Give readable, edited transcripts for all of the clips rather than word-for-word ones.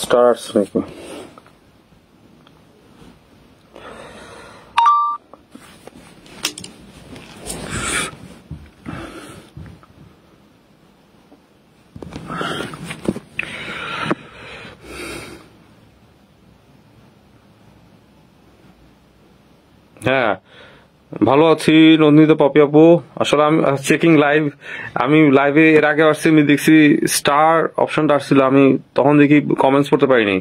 starts নাকি হ্যাঁ ভালো আছি নন্দিত পপি আপু আসলে আমি চেকিং লাইভ আমি লাইভে এর আগে আসছি আমি দেখছি স্টার অপশনটা আসছিল আমি তখন দেখি কমেন্টস পড়তে পারিনি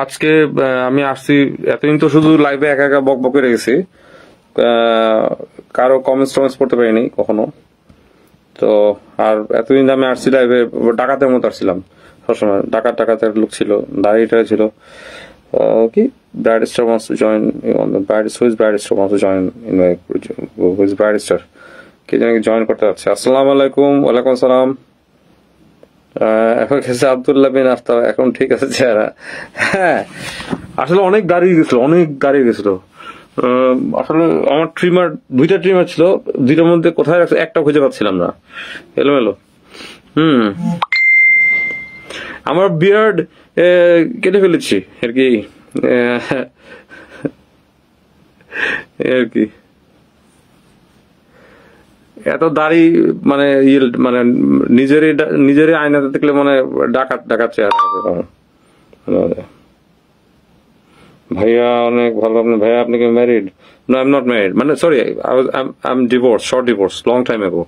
আজকে আমি আসছি এতদিন তো শুধু লাইভে একা একা বক বকে রেখেছি কারো কমেন্টস পড়তে পারিনি কখনো তো আর এতদিন আমি আসছি লাইভে ডাকাতের মতো আসছিলাম সবসময় ডাকাতের লুক ছিল দাঁড়িয়েটা ছিল কি Brad Star wants to join on the who is Brad Star wants to join in my who is Brad Star কে জানি জয়েন করতে যাচ্ছে আসসালামু আলাইকুম ওয়ালাইকুম আসসালাম এখন কাছে আব্দুল্লাহ বিন আফতাব এখন ঠিক আছে চেহারা হ্যাঁ আসলে অনেক দাঁড়িয়ে গেছিল আসলে আমার দুইটা ট্রিমার ছিল দুইটার মধ্যে কোথায় রাখছে একটা খুঁজে পাচ্ছিলাম না এলোমেলো আমার বিয়ার্ড কেটে ফেলেছি আর কি এত দাড়ি মানে নিজেরই আয়নাতে দেখলে মানে ডাকাত চেহারা ভাইয়া অনেক ভালো ভাইয়া আপনি কি married no I am not married মানে sorry I am divorce short divorce long time ago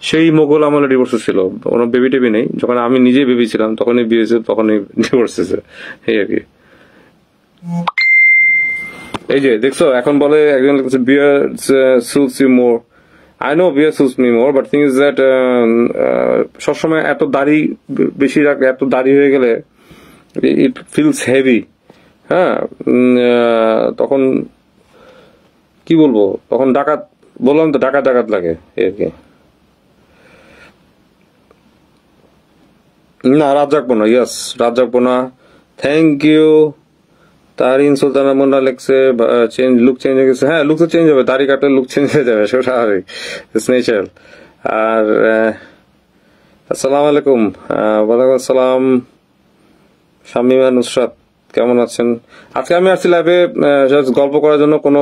সেই মোগল আমলে ডিভোর্স ছিল কোনো বেবি টেবি নেই যখন আমি নিজে বেবি ছিলাম তখনই বিয়ে হয়েছে তখনই ডিভোর্স হয়েছে এই আর কি এই যে দেখছো এখন বলে একজন beard suits you more I know beard suits me more but thing is that সবসময় এত দাড়ি বেশি রাখলে এত দাড়ি হয়ে গেলে ইট ফিলস হেভি হ্যাঁ তখন কি বলবো তখন বললাম তো ডাকাত লাগে আর কি না রাত জাগবো না ইয়েস রাত জাগবো না থ্যাংক ইউ তারিন সুলতানা মুন্না লেখছে লুক চেঞ্জ হয়ে গেছে হ্যাঁ লুক তো চেঞ্জ হবে দাড়ি কাটলে লুক চেঞ্জ হয়ে যাবে সেটা স্বাভাবিক ন্যাচারাল আর আসসালামু আলাইকুম ওয়ালাইকুম আসসালাম শামিমা নুসরাত কেমন আছেন আজকে আমি আসছি লাইভে গল্প করার জন্য কোনো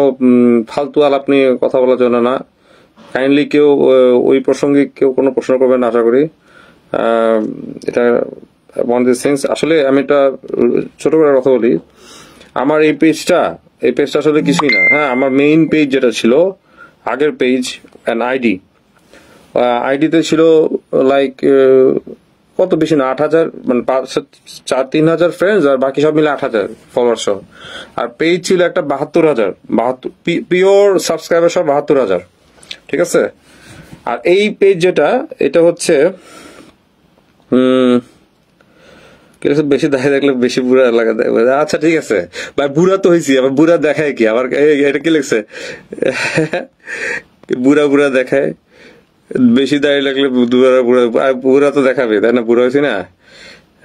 ফালতু আলাপ নিয়ে কথা বলার জন্য না কাইন্ডলি কেউ ওই প্রসঙ্গে কেউ কোনো প্রশ্ন করবেন আশা করি এটা ওয়ান দিস থিংস আসলে আমি এটা ছোট করে কথা বলি আমার এই পেজটা আসলে কিছুই না হ্যাঁ আমার মেইন পেজ যেটা ছিল আগের পেজ অ্যান্ড আইডিতে ছিল লাইক কত বেশি না 8,000 মানে 3,000 ফ্রেন্ডস আর বাকি সব মিলে 8,000 ফলোয়ার সহ আর পেজ ছিল একটা 72,000 পিওর সাবস্ক্রাইবার সহ 72,000 ঠিক আছে আর এই পেজ যেটা এটা হচ্ছে বেশি দেখা দেখলে বেশি বুড়া লাগা আচ্ছা ঠিক আছে ভাই বুড়া তো হয়েছি আবার বুড়া দেখায় কি আবার এটা কি লিখছে বুড়া দেখায় বেশি দাঁড়িয়ে লাগলে বুড়া তো দেখাবে তাই না বুড়া হয়েছি না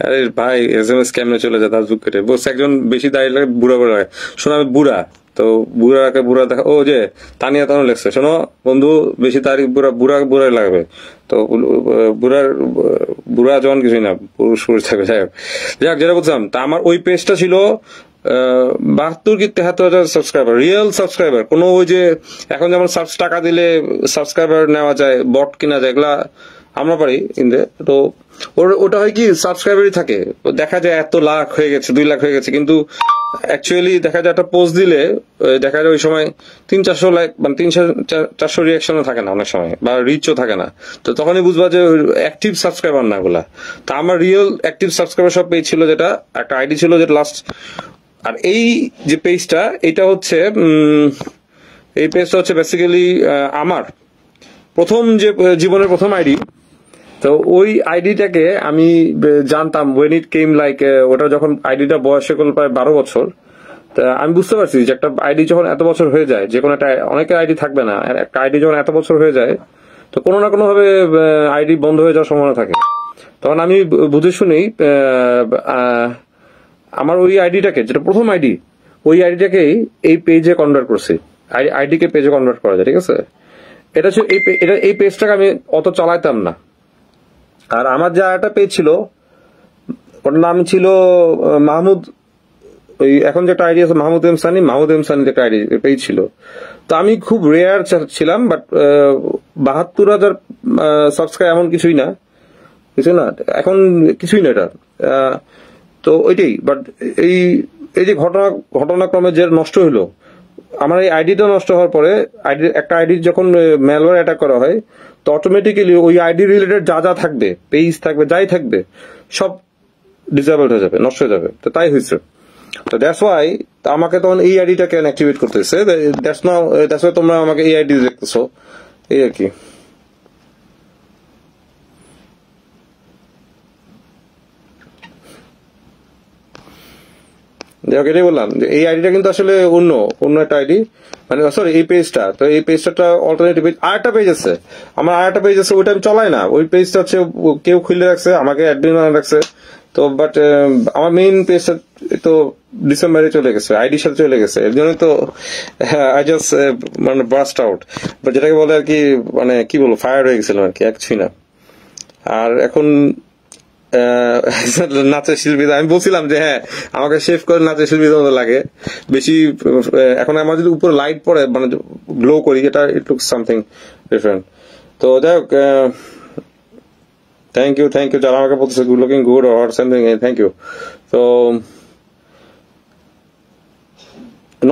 আরে ভাই SMS কেমনে চলে যায় তার যুগ কেটে বলছে একজন বেশি দাঁড়িয়ে লাগে বুড়া লাগে শোনো আমি বুড়া তো বুড়া দেখা ও যে তানিয়া তানো লেখছে শোনো বন্ধু বেশি তারিখ বুড়া লাগবে তো বুড়া যখন কিছুই না পুরুষ থাকবে যাই হোক যেটা বলছিলাম তা আমার ওই পেজটা ছিল 72 কি 73,000 সাবস্ক্রাইবার রিয়েল সাবস্ক্রাইবার কোনো ওই যে এখন যেমন টাকা দিলে সাবস্ক্রাইবার নেওয়া যায় বট কিনা যায় এগুলা আমরা পারি কিনতে তো ওটা হয় কি সাবস্ক্রাইবারই থাকে দেখা যায় এত লাখ হয়ে গেছে 2 লাখ হয়ে গেছে কিন্তু অ্যাকচুয়ালি দেখা যায় একটা পোস্ট দিলে দেখা যায় ওই সময় 300-400 লাইক মানে 300-400 রিয়াকশনও থাকে না অনেক সময় বা রিচও থাকে না তো তখনই বুঝবা যে অ্যাক্টিভ সাবস্ক্রাইবার না ওগুলা তা আমার রিয়েল অ্যাক্টিভ সাবস্ক্রাইবার সব পেজ ছিল যেটা একটা আইডি ছিল যেটা লাস্ট আর এই যে পেজটা এটা হচ্ছে এই পেজটা হচ্ছে বেসিক্যালি আমার প্রথম যে জীবনের প্রথম আইডি তো ওই আইডিটাকে আমি জানতাম when it came like ওটা যখন আইডিটা বয়স হল প্রায় 12 বছর তা আমি বুঝতে পারছি যে একটা আইডি যখন এত বছর হয়ে যায় যে কোনো একটা অনেকের আইডি থাকবে না একটা আইডি যখন এত বছর হয়ে যায় তো কোনো না কোনো ভাবে আইডি বন্ধ হয়ে যাওয়ার সম্ভাবনা থাকে তখন আমি বুঝে শুনেই আমার ওই আইডিটাকে যেটা প্রথম আইডি ওই আইডিটাকেই এই পেজে কনভার্ট করছি আইডিকে পেজে কনভার্ট করা যায় ঠিক আছে এটা এই পেজটাকে আমি অত চালাইতাম না আর আমার যা একটা পেজ ছিল ওটার নাম ছিল মাহমুদ, ওই এখন যে একটা আইডি আছে মাহমুদ এম সানি একটা আইডি পেজ ছিল। তো আমি খুব রেয়ার ছিলাম, বাট 72,000 সাবস্ক্রাইব এমন কিছুই না, এখন কিছুই না এটা। তো ওইটাই, বাট এই এই যে ঘটনাক্রমে যে নষ্ট হলো, আমার এই আইডিটা নষ্ট হওয়ার পরে একটা আইডি যখন ম্যালওয়্যার অ্যাটাক করা হয়, তো অটোমেটিক্যালি ওই আইডি রিলেটেড যা থাকবে, পেজ থাকবে, যাই থাকবে, সব ডিসেবল হয়ে যাবে, নষ্ট হয়ে যাবে। তো তাই হয়েছে। তো দ্যাটস ওয়াই আমাকে তখন এই আইডিটা কেন অ্যাক্টিভেট করতেছে, দ্যাটস ওয়াই তোমরা আমাকে এই আইডি দেখতেছো, এই আর কি। এটাই বললাম যে এই আইডিটা কিন্তু আসলে অন্য একটা আইডি, মানে সরি এই পেজটা। তো এই পেজটা অল্টারনেটিভ পেজ, আরেকটা পেজ আছে আমার, আরেকটা পেজ আছে, ওইটা আমি চলাই না। ওই পেজটা হচ্ছে কেউ খুলে রাখছে, আমাকে অ্যাডমিন বানিয়ে রাখছে। তো বাট আমার মেইন পেজটা তো ডিসেম্বরে চলে গেছে, আইডির সাথে চলে গেছে, এর জন্য তো আই জাস্ট মানে বাস্ট আউট, বাট যেটাকে বলে আর কি, মানে কি বলবো, ফায়ার হয়ে গেছিলাম আর কি, কিছুই না। আর এখন নাচের শিল্পী, আমি বলছিলাম যে হ্যাঁ আমাকে শেভ করে নাচের শিল্পীর মতো লাগে বেশি। এখন আমার যদি উপরে লাইট পড়ে, মানে গ্লো করি, এটা ইট লুকস সামথিং ডিফারেন্ট। তো যাই হোক, থ্যাংক ইউ যারা আমাকে বলতেছে good looking good or something, thank you. তো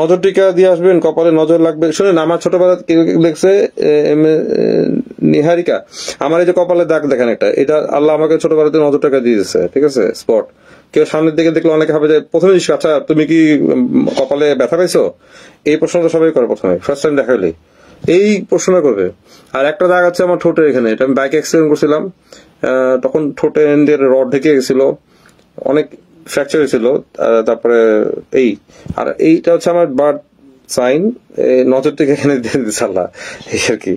নজর টিকা দিয়ে আসবেন, কপালে নজর লাগবে। শুনেন, আমার ছোটবেলা দেখছে নিহারিকা, আমার এই যে কপালে দাগ দেখেন একটা, এটা আল্লাহ আমাকে ছোটবেলাতে নজর টাকা দিয়ে দিচ্ছে, ঠিক আছে, স্পট। কেউ সামনের দিকে দেখলে অনেকে ভাবে যে প্রথমে, আচ্ছা তুমি কি কপালে ব্যথা পাইছো, এই প্রশ্নটা সবাই করে প্রথমে, ফার্স্ট টাইম দেখা হলে এই প্রশ্নটা করবে। আর একটা দাগ আছে আমার ঠোঁটের এখানে, এটা আমি বাইক অ্যাক্সিডেন্ট করছিলাম, তখন ঠোঁটে রড ঢেকে গেছিল, অনেক ফ্র্যাকচার হয়েছিল। তারপরে এই, আর এইটা হচ্ছে আমার বার্থ সাইন, নজর থেকে এখানে দিয়ে দিচ্ছে আল্লাহ, এই আর কি।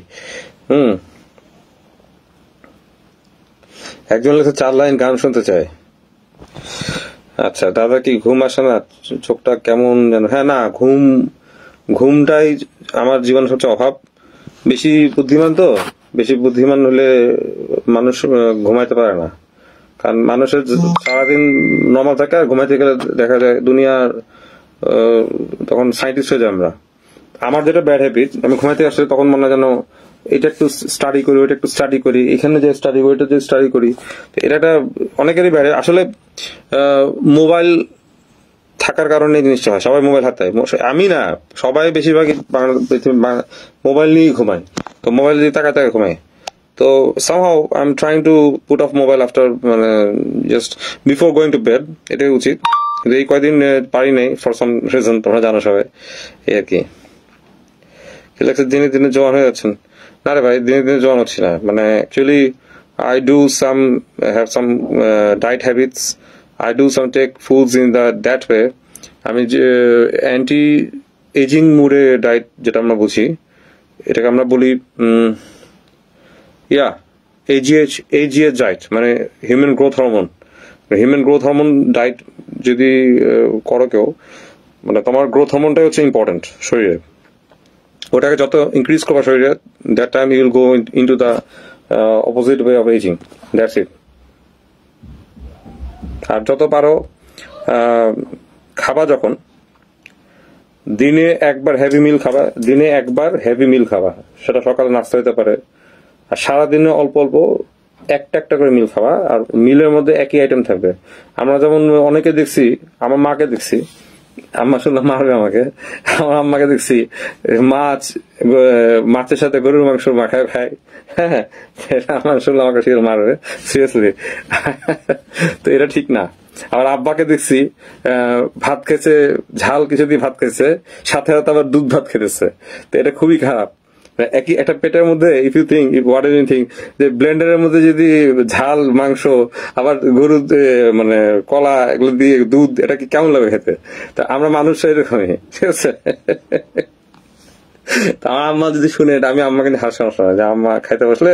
একজন লেখা 4 লাইন গান শুনতে চায়। আচ্ছা দাদা, কি ঘুম আসে না? চোখটা কেমন যেন। হ্যাঁ, না, ঘুমটাই আমার জীবনের সবচেয়ে অভাব। বেশি বুদ্ধিমান হলে মানুষ ঘুমাইতে পারে না, কারণ মানুষের সারাদিন নর্মাল থাকে, আর ঘুমাইতে গেলে দেখা যায় দুনিয়ার তখন সায়েন্টিস্ট হয়ে যায় আমরা। আমার যেটা ব্যাড হ্যাবিট, আমি ঘুমাইতে আসলে তখন মনে হয় যেন এটা একটু স্টাডি করি, ওইটা একটু স্টাডি করি, এখানে যে স্টাডি করি, ওইটা যে স্টাডি করি। এটা একটা অনেকেরই ব্যাড। আসলে মোবাইল থাকার কারণে এই জিনিসটা হয়, সবাই মোবাইল হাতে, আমি না, সবাই বেশিরভাগই মোবাইল নিয়েই ঘুমায়। তো মোবাইল দিয়ে তাকায় ঘুমায়। তো somehow I'm trying to put off mobile after, মানে just before going to bed, এটাই উচিত। কিন্তু এই কয়দিন পারি নাই ফর সাম রিজন, তোমরা জানো সবাই, এই আর কি। দিনে দিনে জোয়ান হয়ে যাচ্ছেন? না রে ভাই, দিনে দিনে জোয়ান হচ্ছি না। মানে actually I do have some diet habits, I do some take foods in that way. আমি যে অ্যান্টি এজিং মুডে ডায়েট যেটা আমরা বুঝি, এটাকে আমরা বলি AGH ডায়েট, মানে হিউম্যান গ্রোথ হরমোন ডায়েট যদি করো কেউ, মানে তোমার গ্রোথ হরমোনটাই হচ্ছে ইম্পর্টেন্ট শরীরে। ওটাকে যত ইনক্রিজ করবা শরীরে, that time you will go into the opposite way of ageing, that's it. আর যত পারো খাবা, যখন দিনে একবার হেভি মিল খাবা, সেটা সকালে নাস্তা হতে পারে, আর সারাদিনে অল্প অল্প একটা করে মিল খাওয়া, আর মিলের মধ্যে একই আইটেম থাকবে। আমরা যেমন অনেকে দেখছি, আমার মাকে দেখছি, আম্মা শুনলাম মারবে আমাকে, আমার আম্মাকে দেখছি মাছের সাথে গরুর মাংস মাখায় খায়। হ্যাঁ, আমার শুনলাম আমাকে মারবে, সিরিয়াসলি। তো এটা ঠিক না। আবার আব্বাকে দেখছি ভাত খেয়েছে, ঝাল কিছু দিয়ে ভাত খেয়েছে, সাথে সাথে আবার দুধ ভাত খেতেছে। তো এটা খুবই খারাপ। একই একটা পেটের মধ্যে যে ব্লেন্ডারের মধ্যে যদি ঝাল মাংস আবার গরু মানে কলা এগুলো দিয়ে দুধ, এটা কি কেমন লাগে খেতে? তা আমরা মানুষ এরকমই, ঠিক আছে। তা আমার আম্মা যদি শুনে এটা, আমি আম্মাকে হার সমস্যা হয় যে আম্মা খাইতে বসলে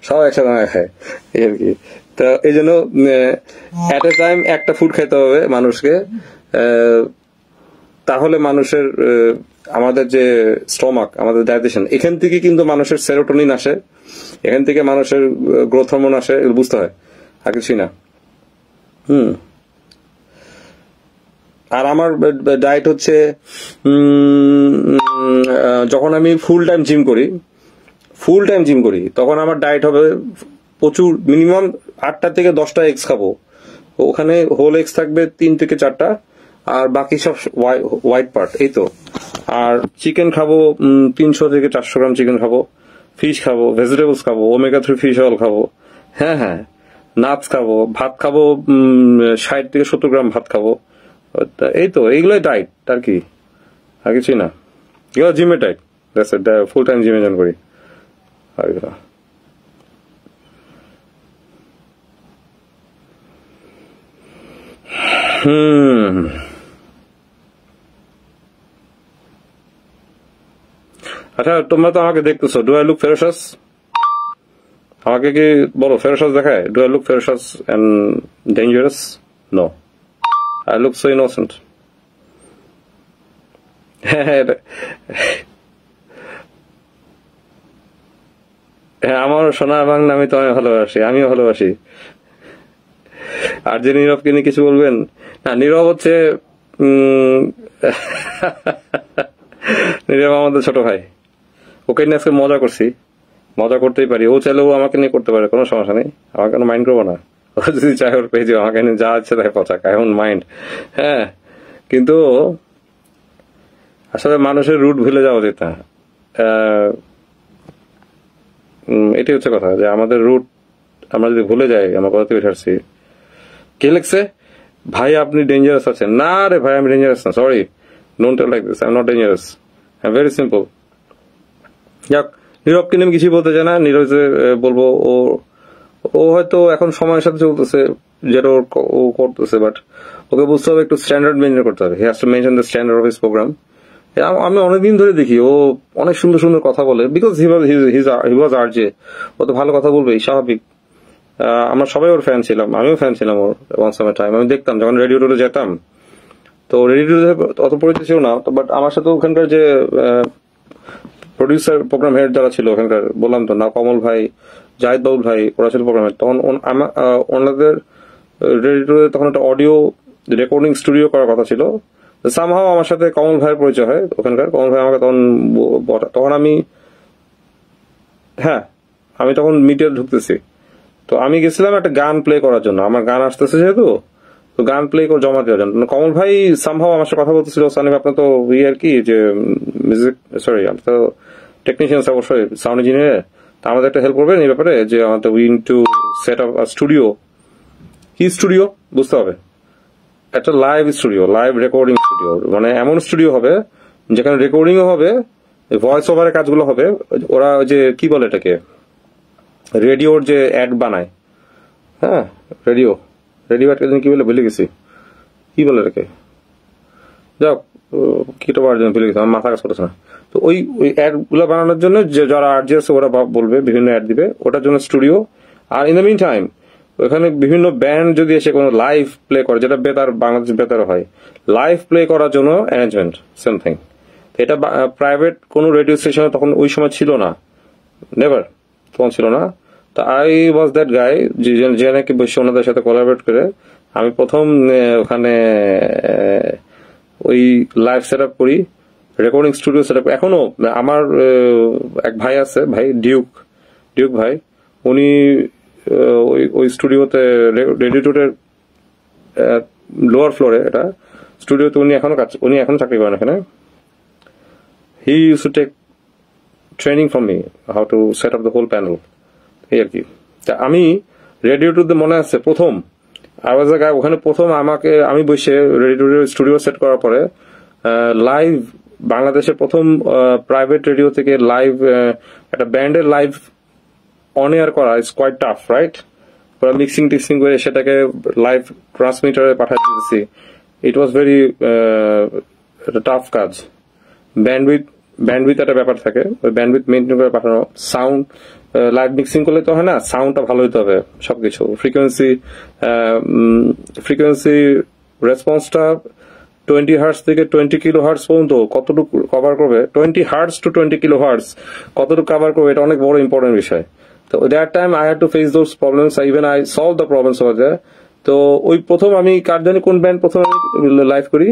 সবাই একসাথে খায়, এই আর কি। তো এই জন্য এট এ টাইম একটা ফুড খাইতে হবে মানুষকে, তাহলে মানুষের আমাদের যে স্টমাক, আমাদের ডাইজেশন, এখান থেকে কিন্তু মানুষের সেরোটোনিন আসে, এখান থেকে মানুষের গ্রোথ হরমোন আসে, বুঝতে হয়, আর কিছুই না। আর আমার ডায়েট হচ্ছে যখন আমি ফুল টাইম জিম করি তখন আমার ডায়েট হবে প্রচুর, মিনিমাম 8টা থেকে 10টা এগস খাবো। ওখানে হোল এগস থাকবে 3 থেকে 4টা, আর বাকি সব হোয়াইট পার্ট, এই তো। আর চিকেন খাবো 300 থেকে 400 গ্রাম চিকেন খাবো, ফিশ খাবো, ভেজিটেবলস খাবো, ওমেগা 3 ফিশ অয়েল খাবো, হ্যাঁ নাটস খাবো, ভাত খাবো 60 থেকে 70 গ্রাম ভাত খাবো। এই তো, এইগুলোই ডায়েট, আর কি, আর কিছুই না। এগুলো জিমের ডায়েট, ফুল টাইম জিমে জয়েন করি। আচ্ছা, তোমরা তো আমাকে দেখতেছো, ডু আই লুক ফেরাসাস? আমাকে কি বলো, ফেরাসাস দেখায়? Do I look ferocious and dangerous? No, I look so innocent. হ্যাঁ, আমার সোনার বাংলা, আমি তোমায় ভালোবাসি, আমিও ভালোবাসি। আর যে নীরবকে নিয়ে কিছু বলবেন? না, নীরব হচ্ছে নীরব আমাদের ছোট ভাই, ওকে নিয়ে আজকে মজা করতেই পারি। ও চাইলে ও আমাকে নিয়ে করতে পারে, কোনো সমস্যা নেই, আমাকে কোনো মাইন্ড করবো না। ও যদি চায় ওর পেয়ে যাবে, আমাকে নিয়ে যা আছে তাই পচাক, আই ডোন্ট মাইন্ড। হ্যাঁ, কিন্তু আসলে মানুষের রুট ভুলে যাওয়া উচিত না। এটাই হচ্ছে কথা, যে আমাদের রুট আমরা যদি ভুলে যাই, আমরা কোথা থেকে ছাড়ছি। কে লিখছে? ভাই আপনি ডেঞ্জারাস আছেন? না রে ভাই, আমি ডেঞ্জারাস না, sorry, don't tell like this, I am not dangerous, I am very simple. যাক, নীরবকে নিয়ে কিছু বলতে চাই না। নীরব বলবো, ও হয়তো এখন সময়ের সাথে চলতেছে, যেটা ও করতেছে, বাট ওকে বুঝতে হবে একটু স্ট্যান্ডার্ড মেনটেন করতে হবে। He has to maintain the standard of his program. আমি অনেকদিন ধরে দেখি ও অনেক সুন্দর সুন্দর কথা বলে, বিকজ হি ওয়াজ আরজে, ও তো ভালো কথা বলবেই, স্বাভাবিক। আমরা সবাই ওর ফ্যান ছিলাম, আমিও ফ্যান ছিলাম ওর ওয়ান্স অন আ টাইম। আমি দেখতাম যখন রেডিও টোরে যেতাম, তো রেডিও অত পরিচিত ছিল না, বাট আমার সাথে ওখানকার যে প্রডিউসার, প্রোগ্রাম হেড যারা ছিল ওখানকার, বললাম তো না, কমল ভাই, জাহিদ বাবুল ভাই, ওরা ছিল প্রোগ্রাম হেড। তখন ওনাদের রেডিও তখন একটা অডিও রেকর্ডিং স্টুডিও করার কথা ছিল। সামহাও আমার সাথে কমল ভাইয়ের পরিচয় হয় ওখানকার। কমল ভাই আমাকে তখন আমি তখন মিডিয়া ঢুকতেছি, তো আমি গেছিলাম একটা গান প্লে করার জন্য, আমার গান আসতেছে যেহেতু, তো গান প্লে করে জমা দেওয়ার জন্য। কমল ভাই সামহাও আমার সাথে কথা বলতেছিল, সানিম আপনার তো আর কি, যে মিউজিক, সরি আপনি তো টেকনিশিয়ান, অবশ্যই সাউন্ড ইঞ্জিনিয়ার, তা আমাদের একটা হেল্প করবেন এই ব্যাপারে, যে আমাদের we need to set up studio. কি স্টুডিও? বুঝতে হবে, একটা live studio, live recording studio, মানে এমন স্টুডিও হবে যেখানে রেকর্ডিংও হবে, ভয়েস ওভারের কাজগুলো হবে। ওরা যে কি বলে এটাকে, রেডিওর যে অ্যাড বানায়, হ্যাঁ, রেডিও অ্যাড কি বলে ভুলে গেছি, কি বলে এটাকে, যাক কিটা বার জন্য ভুলে গেছি, আমার মাথা কাজ করতেছে না। তো ওই অ্যাড গুলো বানানোর জন্য যে যারা আরজি আছে ওরা বলবে, বিভিন্ন অ্যাড দিবে, ওটার জন্য স্টুডিও। আর ইন দ্য মিন টাইম ওখানে বিভিন্ন ব্যান্ড যদি এসে কোনো লাইভ প্লে করে, যেটা বেতার, বাংলাদেশ বেতার হয়, লাইভ প্লে করার জন্য অ্যারেঞ্জমেন্ট সামথিং। এটা প্রাইভেট কোনো রেডিও স্টেশনে তখন ওই সময় ছিল না, নেভার, তখন ছিল না। তো আই ওয়াজ দ্যাট গাই, যে নাকি বসে ওনাদের সাথে কোলাবরেট করে আমি প্রথম ওখানে ওই লাইভ সেট আপ করি, রেকর্ডিং স্টুডিও সেট আপ। এখনো আমার এক ভাই আছে, ভাই ডিউক ভাই, উনি ওই স্টুডিওতে, রেডিও টুডের লোয়ার ফ্লোরে এটা স্টুডিওতে উনি এখনো চাকরি করেন এখানে। He use to take training from me how to set up the whole panel, এই আর কি। আমি রেডিও টুতে মনে আছে প্রথম আওয়াজ গায়ে, ওখানে প্রথম আমি বসে রেডিও স্টুডিও সেট করার পরে লাইভ, বাংলাদেশের প্রথম প্রাইভেট রেডিও থেকে লাইভ একটা ব্যান্ডের লাইভ অন এয়ার করা ইজ কোয়াইট টাফ, রাইট? ওরা মিক্সিং করে সেটাকে লাইভ ট্রান্সমিটারে পাঠিয়ে দিতেছি। ইট ওয়াজ ভেরি টাফ কাজ। ব্যান্ডউইথ একটা ব্যাপার থাকে, ওই ব্যান্ডউইথ মেনটেন করে পাঠানো। সাউন্ড লাইভ মিক্সিং করলে তো হয় না, সাউন্ডটা ভালো হতে হবে, সবকিছু ফ্রিকোয়েন্সি রেসপন্সটা 20 হার্টজ থেকে 20 কিলো হার্টজ পর্যন্ত কতটুকু কভার করবে, 20 হার্টজ টু 20 কিলো হার্টজ কতটুকু কভার করবে, এটা অনেক বড় ইম্পর্টেন্ট বিষয়। So at that time I had to face those problems. Even I solved the problems over there. তো ওই প্রথম আমি কার জানি কোন ব্যান্ড প্রথম লাইভ করি,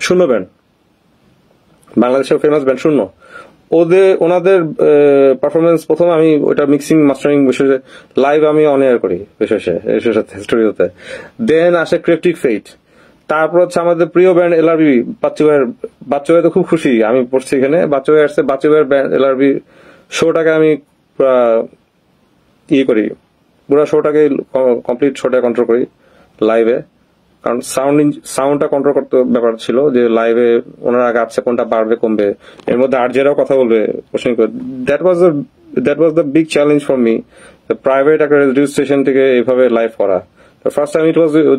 শূন্য ব্যান্ড, বাংলাদেশের ফেমাস ব্যান্ড শূন্য, ওনাদের পারফরমেন্স প্রথম আমি ওটা মিক্সিং মাস্টারিং বিষয়ে লাইভ আমি অন এয়ার করি স্টুডিওতে। দেন আসে ক্রিপ্টিক ফেট, তারপর হচ্ছে আমাদের প্রিয় ব্যান্ড এলআরবি, বাচ্চু ভাই তো খুব খুশি আমি পড়ছি এখানে, বাচ্চু ভাই আসছে, বাচ্চু ভাইয়ের ব্যান্ড এলআরবি শোটাকে আমি করি, পুরো শোটাকে কমপ্লিট শোটা কন্ট্রোল করি লাইভে, কারণ সাউন্ডটা কন্ট্রোল করতে ব্যাপার ছিল যে লাইভে ওনারা গাচ্ছে কোনটা বাড়বে কমবে, এর মধ্যে আরজেরাও কথা বলবে, that was the big challenge for me, private একটা রেডিও স্টেশন থেকে এভাবে লাইভ করা। The first time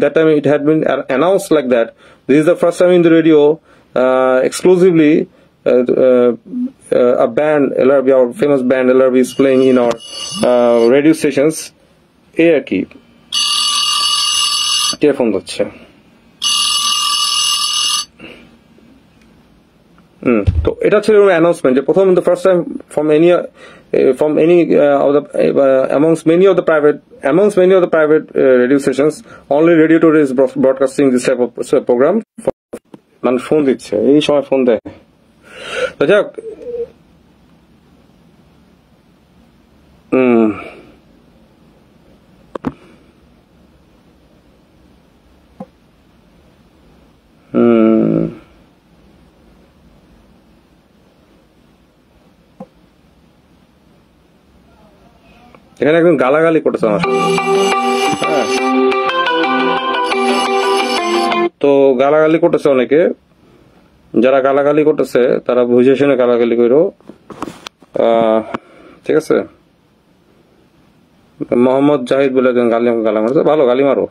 that time it had been announced like that. This is the first time in the radio, exclusively, a band, LRB, our famous band LRB is playing in our radio stations. Air key. Telephone হচ্ছে। তো এটা ছিল announcement যে প্রথম, the first time from any of the amongst many of the private radio stations, only Radio Tour is broadcasting this type of program. মানুষ phone দিচ্ছে, এই সময় ফোন দেয়। তো যাক, এখানে একদম গালাগালি করতেছে আমার সাথে, হ্যাঁ। তো গালাগালি করতেছে অনেকে, যারা গালাগালি করতেছে তারা বুঝে শুনে গালাগালি করো, ঠিক আছে। মোহাম্মদ জাহিদ বলে গালি মারছে, ভালো গালি মারো,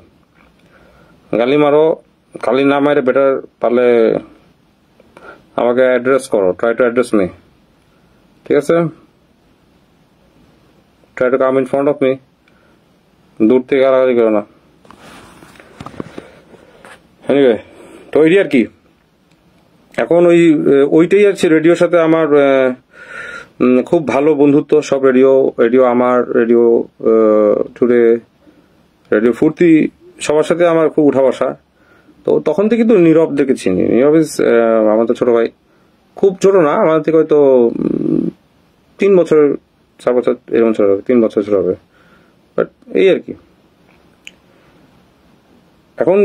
গালি না মারে বেটার পারলে আমাকে অ্যাড্রেস করো, ট্রাই টু অ্যাড্রেস মি, ঠিক আছে। Try to come in front of me. দূর থেকে গালাগালি করো না। এনিওয়ে, তো এই আর কি, এখন ওইটাই আছে রেডিওর সাথে আমার খুব ভালো বন্ধুত্ব। সব রেডিও আমার, রেডিও টুরে, রেডিও ফুর্তি, সবার সাথে আমার খুব উঠা বসা। তো তখন থেকে কিন্তু নীরব দেখেছি, নীরব ইজ আমাদের ছোট ভাই, খুব ছোট না, আমাদের থেকে হয়তো 3 বছর 4 বছর এরকম ছোট হবে, 3 বছর ছোট হবে, বাট এই আর কি। এখন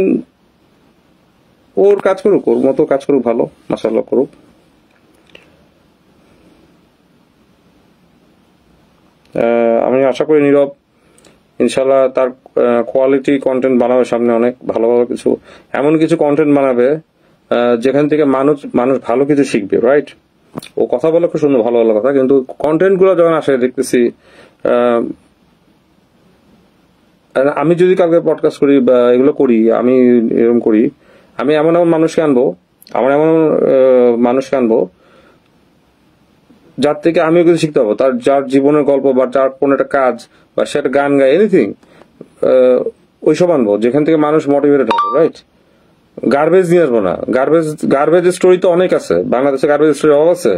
ওর কাজ করুক, ওর মতো কাজ করুক, ভালো মাশাআল্লাহ করুক। আমি আশা করি নীরব ইনশাল্লাহ তার কোয়ালিটি কন্টেন্ট বানাবে, সামনে অনেক ভালো ভালো কিছু, এমন কিছু কন্টেন্ট বানাবে যেখান থেকে মানুষ ভালো কিছু শিখবে, রাইট। ও কথা বলে খুব সুন্দর, ভালো ভালো কথা, কিন্তু কন্টেন্ট গুলো যখন আসে দেখতেছি, আমি যদি কালকে পডকাস্ট করি বা এগুলো করি, আমি এরকম করি, আমি এমন মানুষকে আনবো, যার থেকে আমিও কিছু শিখতে পারবো, যার জীবনের গল্প বা যার কোনো একটা কাজ বা সেটা গান গায়, এনিথিং, ওইসব আনবো যেখান থেকে মানুষ মোটিভেটেড হবে, রাইট। গার্বেজ নিয়ে আসবো না, গার্বেজ স্টোরি তো অনেক আছে বাংলাদেশে, গার্বেজ স্টোরি অভাব আছে,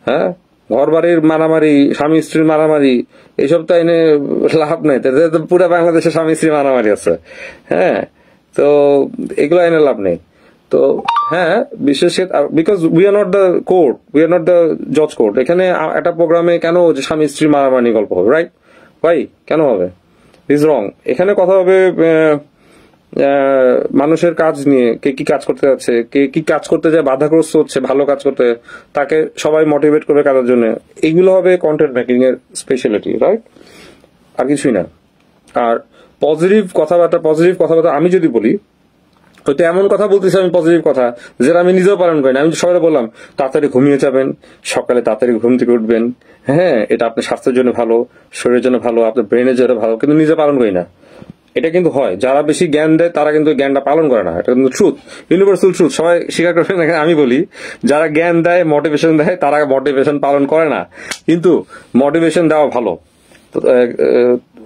হ্যাঁ। ঘর বাড়ির মারামারি, স্বামী স্ত্রীর মারামারি, এইসব তো এনে লাভ নেই, পুরো বাংলাদেশে স্বামী স্ত্রী মারামারি আছে, হ্যাঁ। তো এগুলো এনে লাভ নেই। তো হ্যাঁ, বিশেষ because we are not the court, we are not the জজ কোর্ট। এখানে একটা প্রোগ্রামে কেন যে স্বামী স্ত্রীর মারামারি গল্প হবে, রাইট ভাই, কেন হবে? Is wrong. এখানে কথা হবে মানুষের কাজ নিয়ে, কে কি কাজ করতে যাচ্ছে, কে কি কাজ করতে যায় বাধাগ্রস্ত হচ্ছে ভালো কাজ করতে, তাকে সবাই মোটিভেট করবে কাজের জন্য। এইগুলো হবে কন্টেন্ট মেকিং এর স্পেশালিটি, রাইট, আর কিছুই না। আর পজিটিভ কথাবার্তা আমি যদি বলি, হয়তো এমন কথা বলতেছি আমি পজিটিভ কথা যেটা আমি নিজেও পালন করি না। আমি সবাই বললাম তাড়াতাড়ি ঘুমিয়ে যাবেন, সকালে তাড়াতাড়ি ঘুম থেকে উঠবেন, হ্যাঁ, এটা আপনার স্বাস্থ্যের জন্য ভালো, শরীরের জন্য ভালো, আপনার ব্রেনের জন্য ভালো, কিন্তু নিজে পালন করি না। এটা কিন্তু হয়, যারা বেশি জ্ঞান দেয় তারা কিন্তু জ্ঞানটা পালন করে না। এটা কিন্তু ট্রুথ, ইউনিভার্সাল ট্রুথ, সবাই স্বীকার করবে না। আমি বলি যারা জ্ঞান দেয়, মোটিভেশন দেয়, তারা মোটিভেশন পালন করে না। কিন্তু মোটিভেশন দেওয়া ভালো।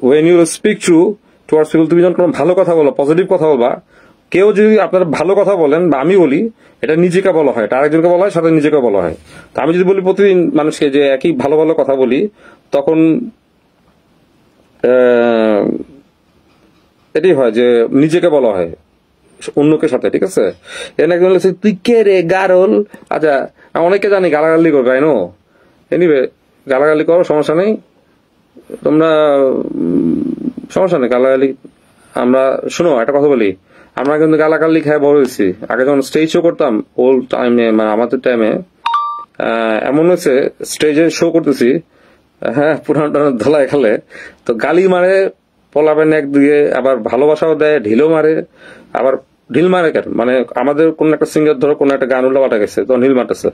When you speak towards people, তুমি যখন কোনো ভালো কথা বলো, পজিটিভ কথা বলবা, কেউ যদি আপনার ভালো কথা বলেন বা আমি বলি, এটা নিজেকে বলা হয়, এটা আরেকজনকে বলা হয়, সাথে নিজেকে বলা হয়। তো আমি যদি বলি প্রতিদিন মানুষকে যে একই ভালো ভালো কথা বলি, তখন এটাই হয় যে নিজেকে বলা হয় অন্যকে সাথে, ঠিক আছে। এখানে একজন বলেছে তুই কে রে গারল। আচ্ছা, অনেকে জানি গালাগালি করবে, আই নো। এনিওয়ে, গালাগালি করো, সমস্যা নেই। তোমরা সমস্যা নেই, গালাগালি। আমরা শুনো একটা কথা বলি, আমরা কিন্তু গালাগালি খাই বড় হয়েছি। আগে যখন স্টেজ শো করতাম ওল্ড টাইমে, মানে আমাদের টাইমে এমন হয়েছে স্টেজে শো করতেছি, হ্যাঁ, পুরানো ধলাই খেলে তো গালি মারে পলাবেন একদিকে, আবার ভালোবাসাও দেয়, ঢিলও মারে। আবার ঢিল মারে কেন, মানে আমাদের কোন একটা সিঙ্গার ধরো কোন একটা গান উল্টা গেছে তখন ঢিল মারতেছে,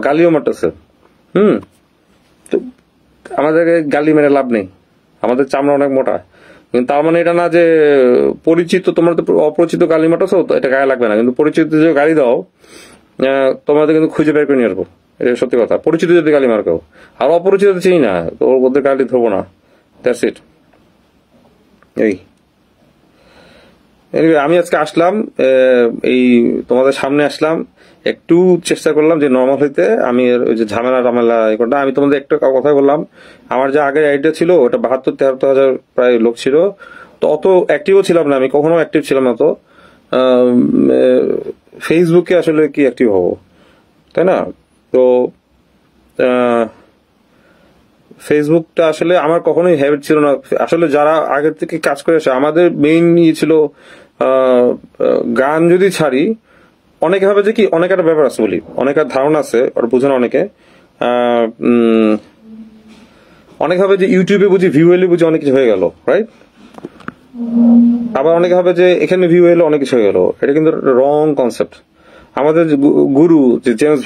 গালিও মারতেছে। তো আমাদেরকে গালি মেরে লাভ নেই, আমাদের চামড়া অনেক মোটা। কিন্তু তার মানে এটা না যে পরিচিত, তোমরা তো অপরিচিত গালি মারতেছো তো এটা গায়ে লাগবে না, কিন্তু পরিচিত যে গালি দাও তোমাদের কিন্তু খুঁজে বের করে নিয়ে আসবো, এটা সত্যি কথা। পরিচিত যদি গালি মার কেউ, আর অপরিচিত চিনি না তো ওদের গালি ধরবো না, দ্যাটস ইট। এই আমি আজকে আসলাম, এই তোমাদের সামনে আসলাম, একটু চেষ্টা করলাম যে নর্মাল হইতে। আমি ওই যে ঝামেলা টামেলা করলাম, আমি তোমাদের একটা কথা বললাম, আমার যে আগের আইডিয়া ছিল ওটা ৭২-৭৩ হাজার প্রায় লোক ছিল, তো অত অ্যাক্টিভও ছিলাম না, আমি কখনো অ্যাক্টিভ ছিলাম না। তো ফেসবুকে আসলে কি অ্যাক্টিভ হবো, তাই না? তো ফেসবুকটা আসলে আমার কখনোই হ্যাবিট ছিল না। আসলে যারা আগের থেকে কাজ করে আসে, আমাদের মেইন ইয়ে ছিল গান যদি ছাড়ি, অনেকে ভাবে যে কি, অনেক একটা ব্যাপার আছে বলি, অনেকের ধারণা আছে, ওরা বুঝে না অনেকে। অনেক ভাবে যে ইউটিউবে বুঝি ভিউ এলে বুঝি অনেক কিছু হয়ে গেল, রাইট? আবার অনেকে ভাবে যে এখানে ভিউ এলে অনেক কিছু হয়ে গেল, এটা কিন্তু রং কনসেপ্ট। আমাদের গুরু যে জেমস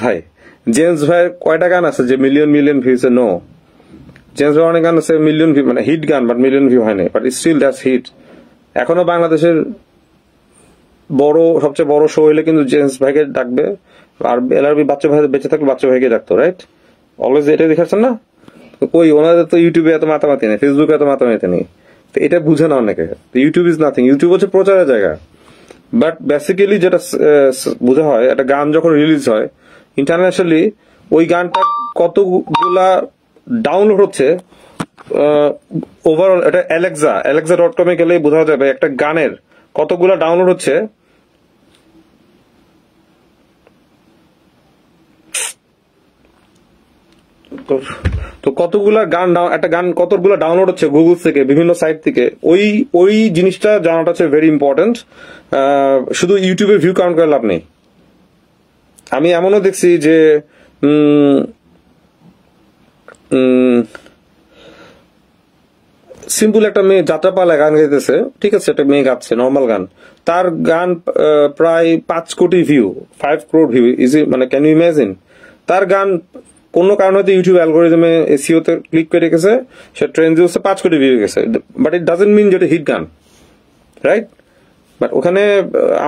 ভাইয়ের কয়টা গান আছে যে million million views? No. James ভাই অনেক গান আছে মিলিয়ন ভিউ, মানে হিট গান, বাট মিলিয়ন ভিউ হয়নি, বাট স্টিল দ্যাটস হিট। এখনো বাংলাদেশের সবচেয়ে বড় শো হইলে কিন্তু জেমস ভাইকে ডাকবে, আর এলআরবি বাচ্চা ভাই বেঁচে থাকলে বাচ্চা ভাইকে ডাকতো, রাইট? অলওয়েজ এটা দেখাচ্ছেন না? কই ওনাদের তো ইউটিউবে এত মাতামাতি নেই, ফেসবুকে এত মাতামাতি নেই, তো এটা বুঝে না অনেকে। ইউটিউব ইজ নাথিং, ইউটিউব হচ্ছে প্রচারের জায়গা। বাট বেসিক্যালি যেটা বোঝা হয়, একটা গান যখন রিলিজ হয় ইন্টারন্যাশনালি, ওই গানটা কতগুলা ডাউনলোড হচ্ছে ওভারঅল, এটা Alexa.com গেলে বোঝা যাবে একটা গানের কতগুলা ডাউনলোড হচ্ছে। তো কতগুলা গান, একটা গান কতগুলা ডাউনলোড হচ্ছে গুগল থেকে, বিভিন্ন সাইট থেকে, ওই জিনিসটা জানাটা হচ্ছে ভেরি ইম্পর্টেন্ট। শুধু ইউটিউবে ভিউ কাউন্ট করে লাভ নেই। আমি এমনও দেখছি যে সিম্পল একটা মেয়ে যাত্রাপালায় গান গাইতেছে, ঠিক আছে, একটা মেয়ে গাচ্ছে নর্মাল গান, তার গান প্রায় 5 কোটি ভিউ, 5 crore ভিউ। মানে ক্যান ইউ ইমাজিন? তার গান কোনো কারণে হয়তো ইউটিউব অ্যালগোরিদমে এসইও তে ক্লিক করে রেখেছে, সে ট্রেন্ড দিয়েছে, 5 কোটি ভিউ গেছে, বাট ইট ডাজন্ট মিন যেটা হিট গান, রাইট? বাট ওখানে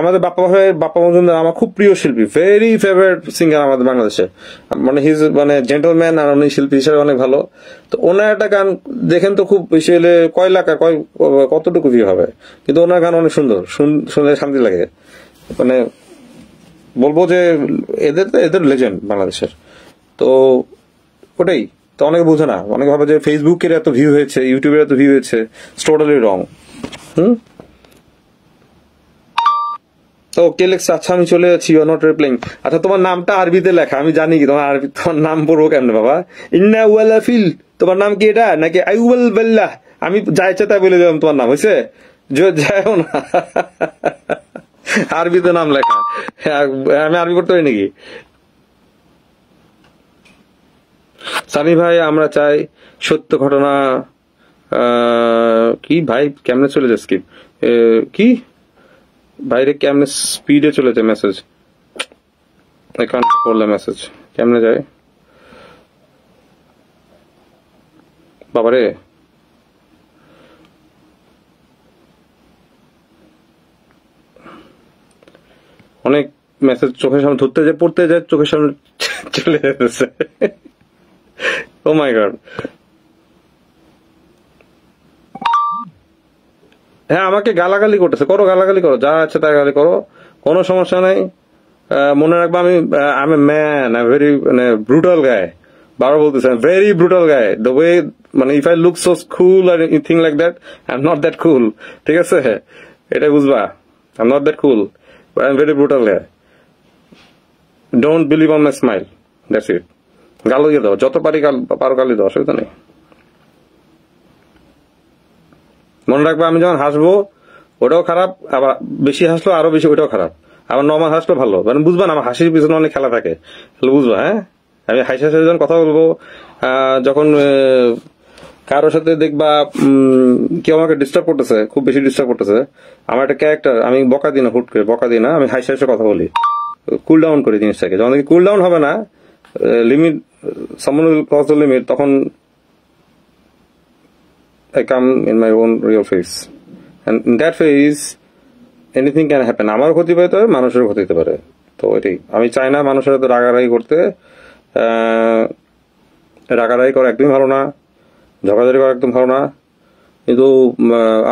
আমাদের বাপ্পা মজুমদার আমার খুব প্রিয় শিল্পী, ভেরি ফেভারিট সিঙ্গার আমাদের বাংলাদেশে, মানে হিজ মানে জেন্টলম্যান, আর উনি শিল্পী হিসেবে অনেক ভালো। তো ওনার একটা গান দেখেন তো, খুব বেশি হলে কয় লাখ আর কতটুকু ভিউ হবে, কিন্তু ওনার গান অনেক সুন্দর, শুনলে শান্তি লাগে। মানে বলবো যে এদের লেজেন্ড বাংলাদেশের। তো ওটাই তো অনেকে বোঝে না, অনেকে ভাবে যে ফেসবুকের এত ভিউ হয়েছে, ইউটিউবের এত ভিউ হয়েছে, টোটালি রং। তো কে লেখছে? আচ্ছা আমি চলে যাচ্ছি, ইউ আর নট রিপ্লাইং। আচ্ছা তোমার নামটা আরবিতে লেখা, আমি জানি কি তোমার আরবি, তোমার নাম পড়বো কেমনে বাবা? ইন্না ওয়ালা ফিল, তোমার নাম কি এটা নাকি আইউল বিল্লাহ? আমি যা ইচ্ছা তাই বলে দিলাম তোমার নাম, হয়েছে? যাও না, আরবিতে নাম লেখা, আমি আরবি পড়তে পারি নাকি? সানি ভাই আমরা চাই সত্য ঘটনা। কি ভাই কেমনে চলে যায় স্কিপ, কি বাইরে কেমনে স্পিডে চলে যায় মেসেজ, আই কান্ট পড়লে মেসেজ কেমনে যায় বাবারে। অনেক মেসেজ চোখের সামনে ধরতে যায়, পড়তে যায়, চোখের সামনে চলে যেতেছে। ও মাই গড। হ্যাঁ আমাকে গালাগালি করতেছে, করো গালাগালি করো, যা আছে তাই গালি করো, কোনো সমস্যা নাই। মনে রাখবো আমি এম এ ম্যান, ভেরি মানে ব্রুটাল গায়, বারবার বলতেছে very brutal guy, the way মানে if I look so cool আর thing like that, I am not that cool, ঠিক আছে, এটা বুঝবা, I am not that cool, but I am very brutal guy, don't believe on my smile, that's it. গালো দিয়ে দাও, যত পারো গালি দাও, অসুবিধা নেই। মনে রাখবে আমি যখন হাসবো ওটাও খারাপ, আবার বেশি হাসলো আরো বেশি ওটাও খারাপ, আবার নর্মাল হাসলো ভালো, মানে বুঝবা না আমার হাসির পিছনে অনেক খেলা থাকে, বুঝবা, হ্যাঁ। আমি হাসি হাসি যখন কথা বলবো, যখন কারোর সাথে দেখবা কেউ আমাকে ডিস্টার্ব করতেছে, খুব বেশি ডিস্টার্ব করতেছে, আমার একটা ক্যারেক্টার, আমি বকা দিই না, হুট করে বকা দিই না, আমি হাসি হাসি কথা বলি, কুল ডাউন করি জিনিসটাকে। যখন কুল ডাউন হবে না, লিমিট, সামনে ক্রস দ্য লিমিট, তখন I come in my own real face, and in that face anything can happen. আমারও ক্ষতি হতে পারে, মানুষেরও ক্ষতি হতে পারে। তো এটাই আমি চাই না মানুষের সাথে রাগারাগি করতে, রাগারাগি করা একদমই ভালো না, ঝগড়াঝাড়ি করা একদম ভালো না। কিন্তু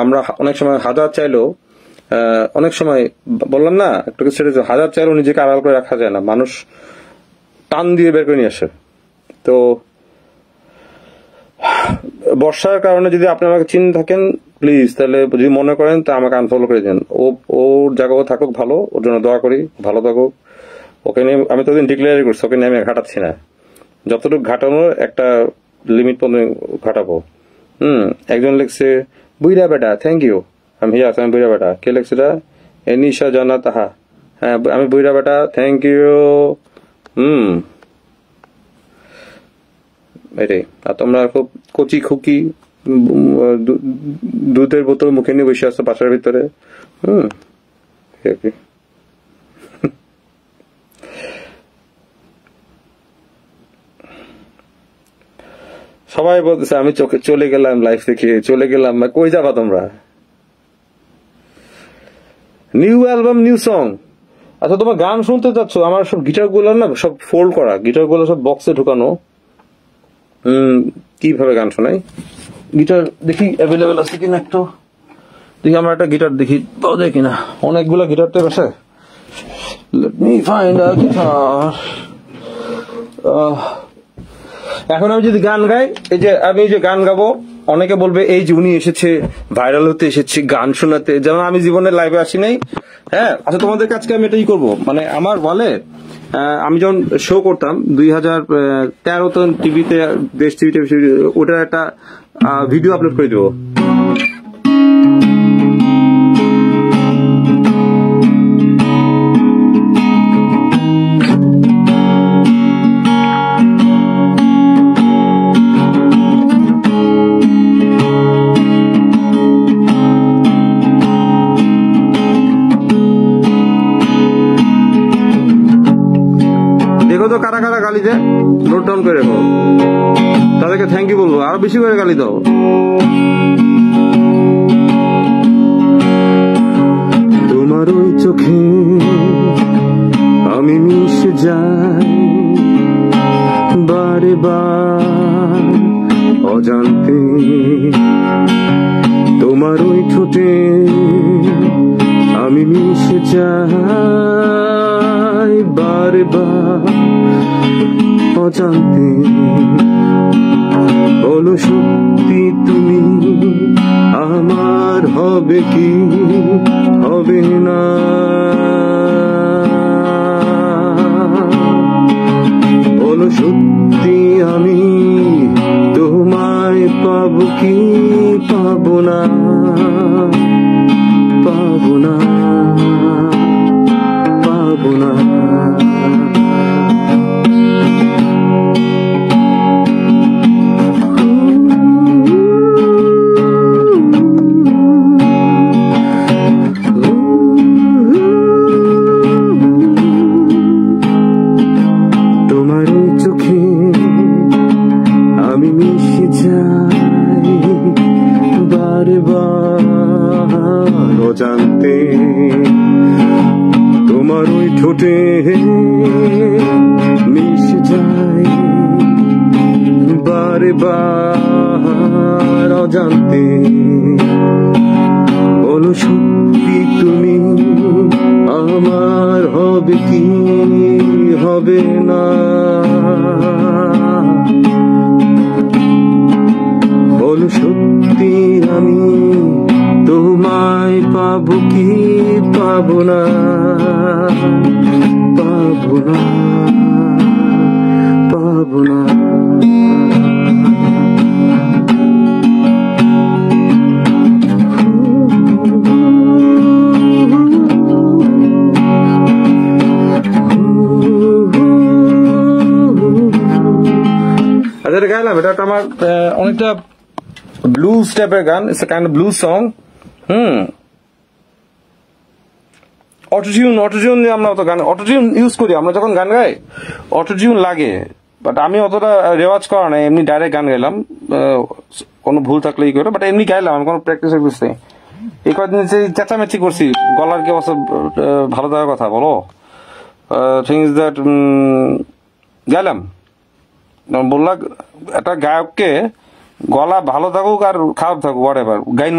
আমরা অনেক সময় হাজার চাইলেও, অনেক সময় বললাম না একটু ছেড়ে, হাজার চাইলেও নিজেকে আড়াল করে রাখা যায় না, মানুষ টান দিয়ে বের করে নিয়ে আসে। তো বর্ষার কারণে যদি আপনি আমাকে চিনে থাকেন প্লিজ, তাহলে যদি মনে করেন তা আমাকে আনফলো করে দেন। ওর জায়গাও থাকুক ভালো, ওর জন্য দোয়া করি, ভালো থাকুক। ওকে নিয়ে আমি তোদিন ডিক্লেয়ার করছি, ওকে নিয়ে আমি ঘাটাচ্ছি না, যতটুকু ঘাটানোর একটা লিমিট পর্যন্ত ঘাটাবো। একজন লিখছে বুইরা বেটা, থ্যাংক ইউ, আমি বুইরা বেটা। কে লিখছে এটা? এনিশা জানা তাহা, হ্যাঁ আমি বুইরা বেটা, থ্যাংক ইউ। এটাই। আর তোমরা খুব কচি খুকি দুধের বোতল মুখে নিয়ে বসে আসছো বাসার ভিতরে, সবাই বলতেছে আমি চলে গেলাম লাইফ থেকে, চলে গেলাম, কই যাবা তোমরা? New album, new song. আচ্ছা তোমার গান শুনতে চাচ্ছ, আমার সব গিটার গুলো না সব ফোল্ড করা, গিটার গুলো সব বক্সে ঢুকানো, কিভাবে গান শোনাই? গিটার দেখি অ্যাভেলেবেল আছে কিনা, একটু দেখি, আমার একটা গিটার দেখি পাওয়া যায় কিনা, অনেকগুলো গিটার তো আছে। Let me find a guitar. এখন আমি যদি গান গাই, এই যে আমি যে গান গাবো, অনেকে বলবে এই যে উনি এসেছে ভাইরাল হতে, এসেছে গান শোনাতে, যেমন আমি জীবনে লাইভে আসি নাই। হ্যাঁ, আচ্ছা তোমাদের কাছে আমি এটাই করবো, মানে আমার বলে আমি যখন শো করতাম 2013 টিভিতে, দেশ টিভিতে, ওটার একটা ভিডিও আপলোড করে দেবো। কারা কারা গালি দেয় নোট ডাউন করে রেখো, তাদেরকে থ্যাংক ইউ বলবো, আরো বেশি করে গালি দাও। তোমার ওই চোখে আমি মিশে যাই বারে বার অজান্তে, তোমার ওই ঠোঁটে আমি মিশে যাই বারে বার অজান্তে। বলো সত্যি তুমি আমার হবে কি হবে না, বলো সত্যি আমি তোমায় পাবো কি পাবো না, পাবো না, পাবো না। জানতে তোমার ওই ঠোঁটে মিশে যায় বারে বার অজান্তে, বলো সত্যি তুমি আমার হবে কি হবে না। পাবো না, পাবো না, পাবো না। আচ্ছা গাইলাম, এটা আমার অনেকটা ব্লুজ টাইপের গান, it's a kind of blues song. Autotune আমরা অত গান অটোটিউন ইউজ করি, আমরা যখন গান গাই অটোটিউন লাগে, বাট আমি অতটা রেওয়াজ করা নাই, এমনি ডাইরেক্ট গান গাইলাম, কোনো ভুল থাকলে ই করে, বাট এমনি গাইলাম, আমি কোনো প্র্যাকটিস নেই। এই কয়েকদিন চেঁচামেচি করছি, গলার কি অবস্থা ভালো থাকার কথা বলো, থিং ইজ দ্যাট গাইলাম। বললাম একটা গায়ককে গলা ভালো থাকুক আর খারাপ থাকুক হোয়াট এভার, গাইন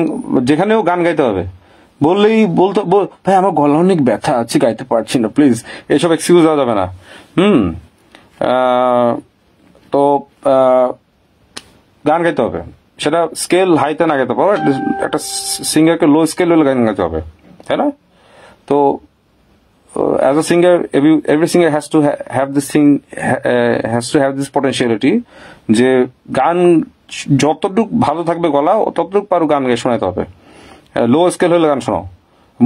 যেখানেও গান গাইতে হবে, বললেই বলতো ভাই আমার গলা অনেক ব্যথা আছে, গাইতে পারছি না, প্লিজ, এসব এক্সকিউজ দেওয়া যাবে না। তো গান গাইতে হবে, সেটা স্কেল হাইতে না গাইতে পারো, একটা সিঙ্গারকে লো স্কেল হলে গান গাইতে হবে, তাই না? তো as a singer, every singer has to have this thing, has to have this potentiality, যে গান যতটুকু ভালো থাকবে গলা ততটুকু পারো গান গাই শোনাতে হবে। লো স্কেল হলে গান শোনাও,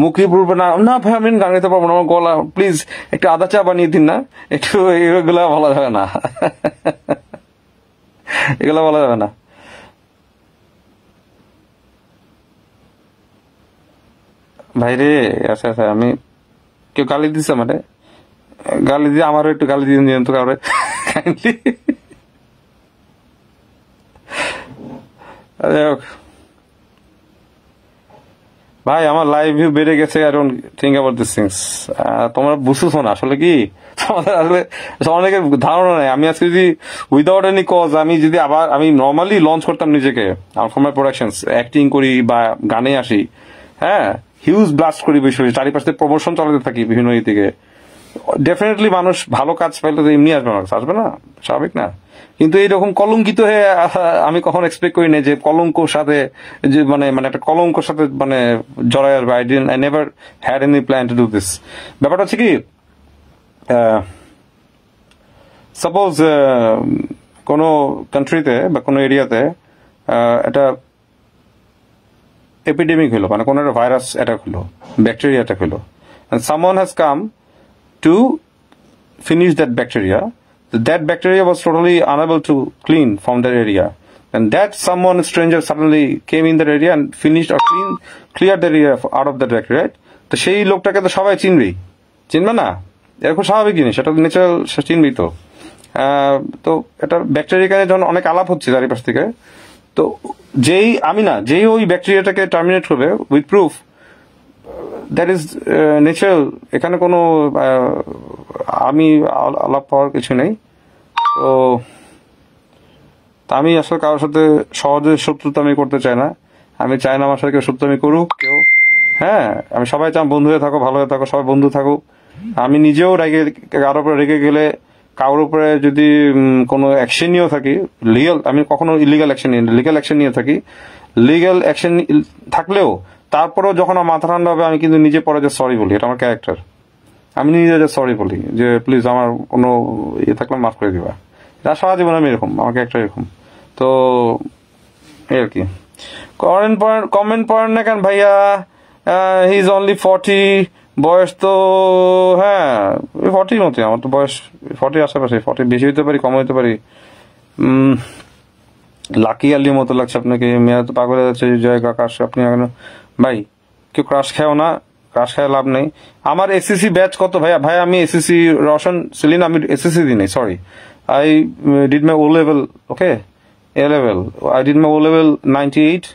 মুখে পড়বে না, না ভাই আমি গান গাইতে পারবো না, আমার গলা, প্লিজ একটু আদা চা বানিয়ে দিন না, একটু এগুলা বলা যাবে না, এগুলা বলা যাবে না। ভাই রে, আচ্ছা আচ্ছা, আমি কেউ গালি দিচ্ছে মানে, গালি দিয়ে আমারও একটু গালি দিয়ে দিন তো কাউরে কাইন্ডলি। ভাই আমার লাইভ ভিউ বেড়ে গেছে, I don't think about this things. তোমরা বুঝতেছো না আসলে কি, তোমাদের আসলে অনেকের ধারণা নেই। আমি আজকে যদি উইদাউট এনি কজ আমি নর্মালি লঞ্চ করতাম নিজেকে, ফর মাই প্রোডাকশনস, অ্যাক্টিং করি বা গানে আসি, হ্যাঁ, হিউজ ব্লাস্ট করি, বিষয় চারিপাশে প্রমোশন চালাতে থাকি বিভিন্ন দিকে, ডেফিনেটলি মানুষ ভালো কাজ পাইলে তো এমনি আসবে না, স্বাভাবিক না? কিন্তু এইরকম কলঙ্কিত হয়ে আমি কখনো এক্সপেক্ট করি না যে কলঙ্কর সাথে, যে মানে একটা কলঙ্কর সাথে মানে জড়াই আসবে। I never had any plan to do this. ব্যাপারটা হচ্ছে কি, সাপোজ কোনো কান্ট্রিতে বা কোনো এরিয়াতে একটা এপিডেমিক হলো, মানে কোনো একটা ভাইরাস অ্যাটাক হলো, ব্যাকটেরিয়া অ্যাটাক হলো, and someone has come to finish that bacteria. That bacteria was totally unable to clean from that area, and that someone stranger suddenly came in that area and finished or cleared that area out of that bacteria, right? তো সেই লোকটাকে তো সবাই চিনবে না, এরকম স্বাভাবিক জিনিস, এটা ন্যাচারাল, চিনবি তো। তো এটা ব্যাকটেরিয়াকে যখন অনেক আলাপ হচ্ছে চারিপাশ থেকে, তো যেই ওই ব্যাকটেরিয়াটাকে টার্মিনেট করবে with proof, that is natural, এখানে কোনো আমি আলাপ পাওয়ার কিছু নেই। তো আমি আসলে কারোর সাথে সহজে শত্রুতা আমি করতে চাই না, আমি চাই না আমার সাথে কেউ শত্রুতামি করুক কেউ, হ্যাঁ, আমি সবাই চাই বন্ধু হয়ে থাকো, ভালো হয়ে থাকো, সবাই বন্ধু থাকুক। আমি নিজেও কারোর উপরে রেগে গেলে, কারোর উপরে যদি কোনো অ্যাকশন নিয়েও থাকি, আমি কখনো ইলিগাল অ্যাকশন নিই, লিগাল অ্যাকশন নিয়ে থাকি, লিগাল অ্যাকশন থাকলেও তারপরেও যখন আমার মাথা ঠান্ডা হবে, আমি কিন্তু নিজে পরে যে সরি বলি, এটা আমার ক্যারেক্টার। আমি নিজে যে সরি বলি যে প্লিজ আমার কোনো ইয়ে থাকলে মাফ করে দিবা, এটা সারা জীবন আমি এরকম, আমার ক্যারেক্টার এরকম। তো এই আর কি। কমেন্ট পড়েন না কেন ভাইয়া, হি ইজ অনলি 40, বয়স তো হ্যাঁ 40 মতো, আমার তো বয়স 40 আশেপাশে, 40 বেশি হইতে পারি, কম হইতে পারি। লাকি আলির মতো লাগছে আপনাকে, মেয়েরা তো পাগল হয়ে যাচ্ছে, জয় আকাশ আপনি ভাই কেউ ক্রাশ খাও না, ক্রাশ খায় লাভ নেই। আমার এসএসসি ব্যাচ কত ভাইয়া? ভাই আমি এসএসসি রওশন সেলিন, আমি এসএসসি দিই নাই, sorry, I did my O level, okay, A level, I did my O level 98,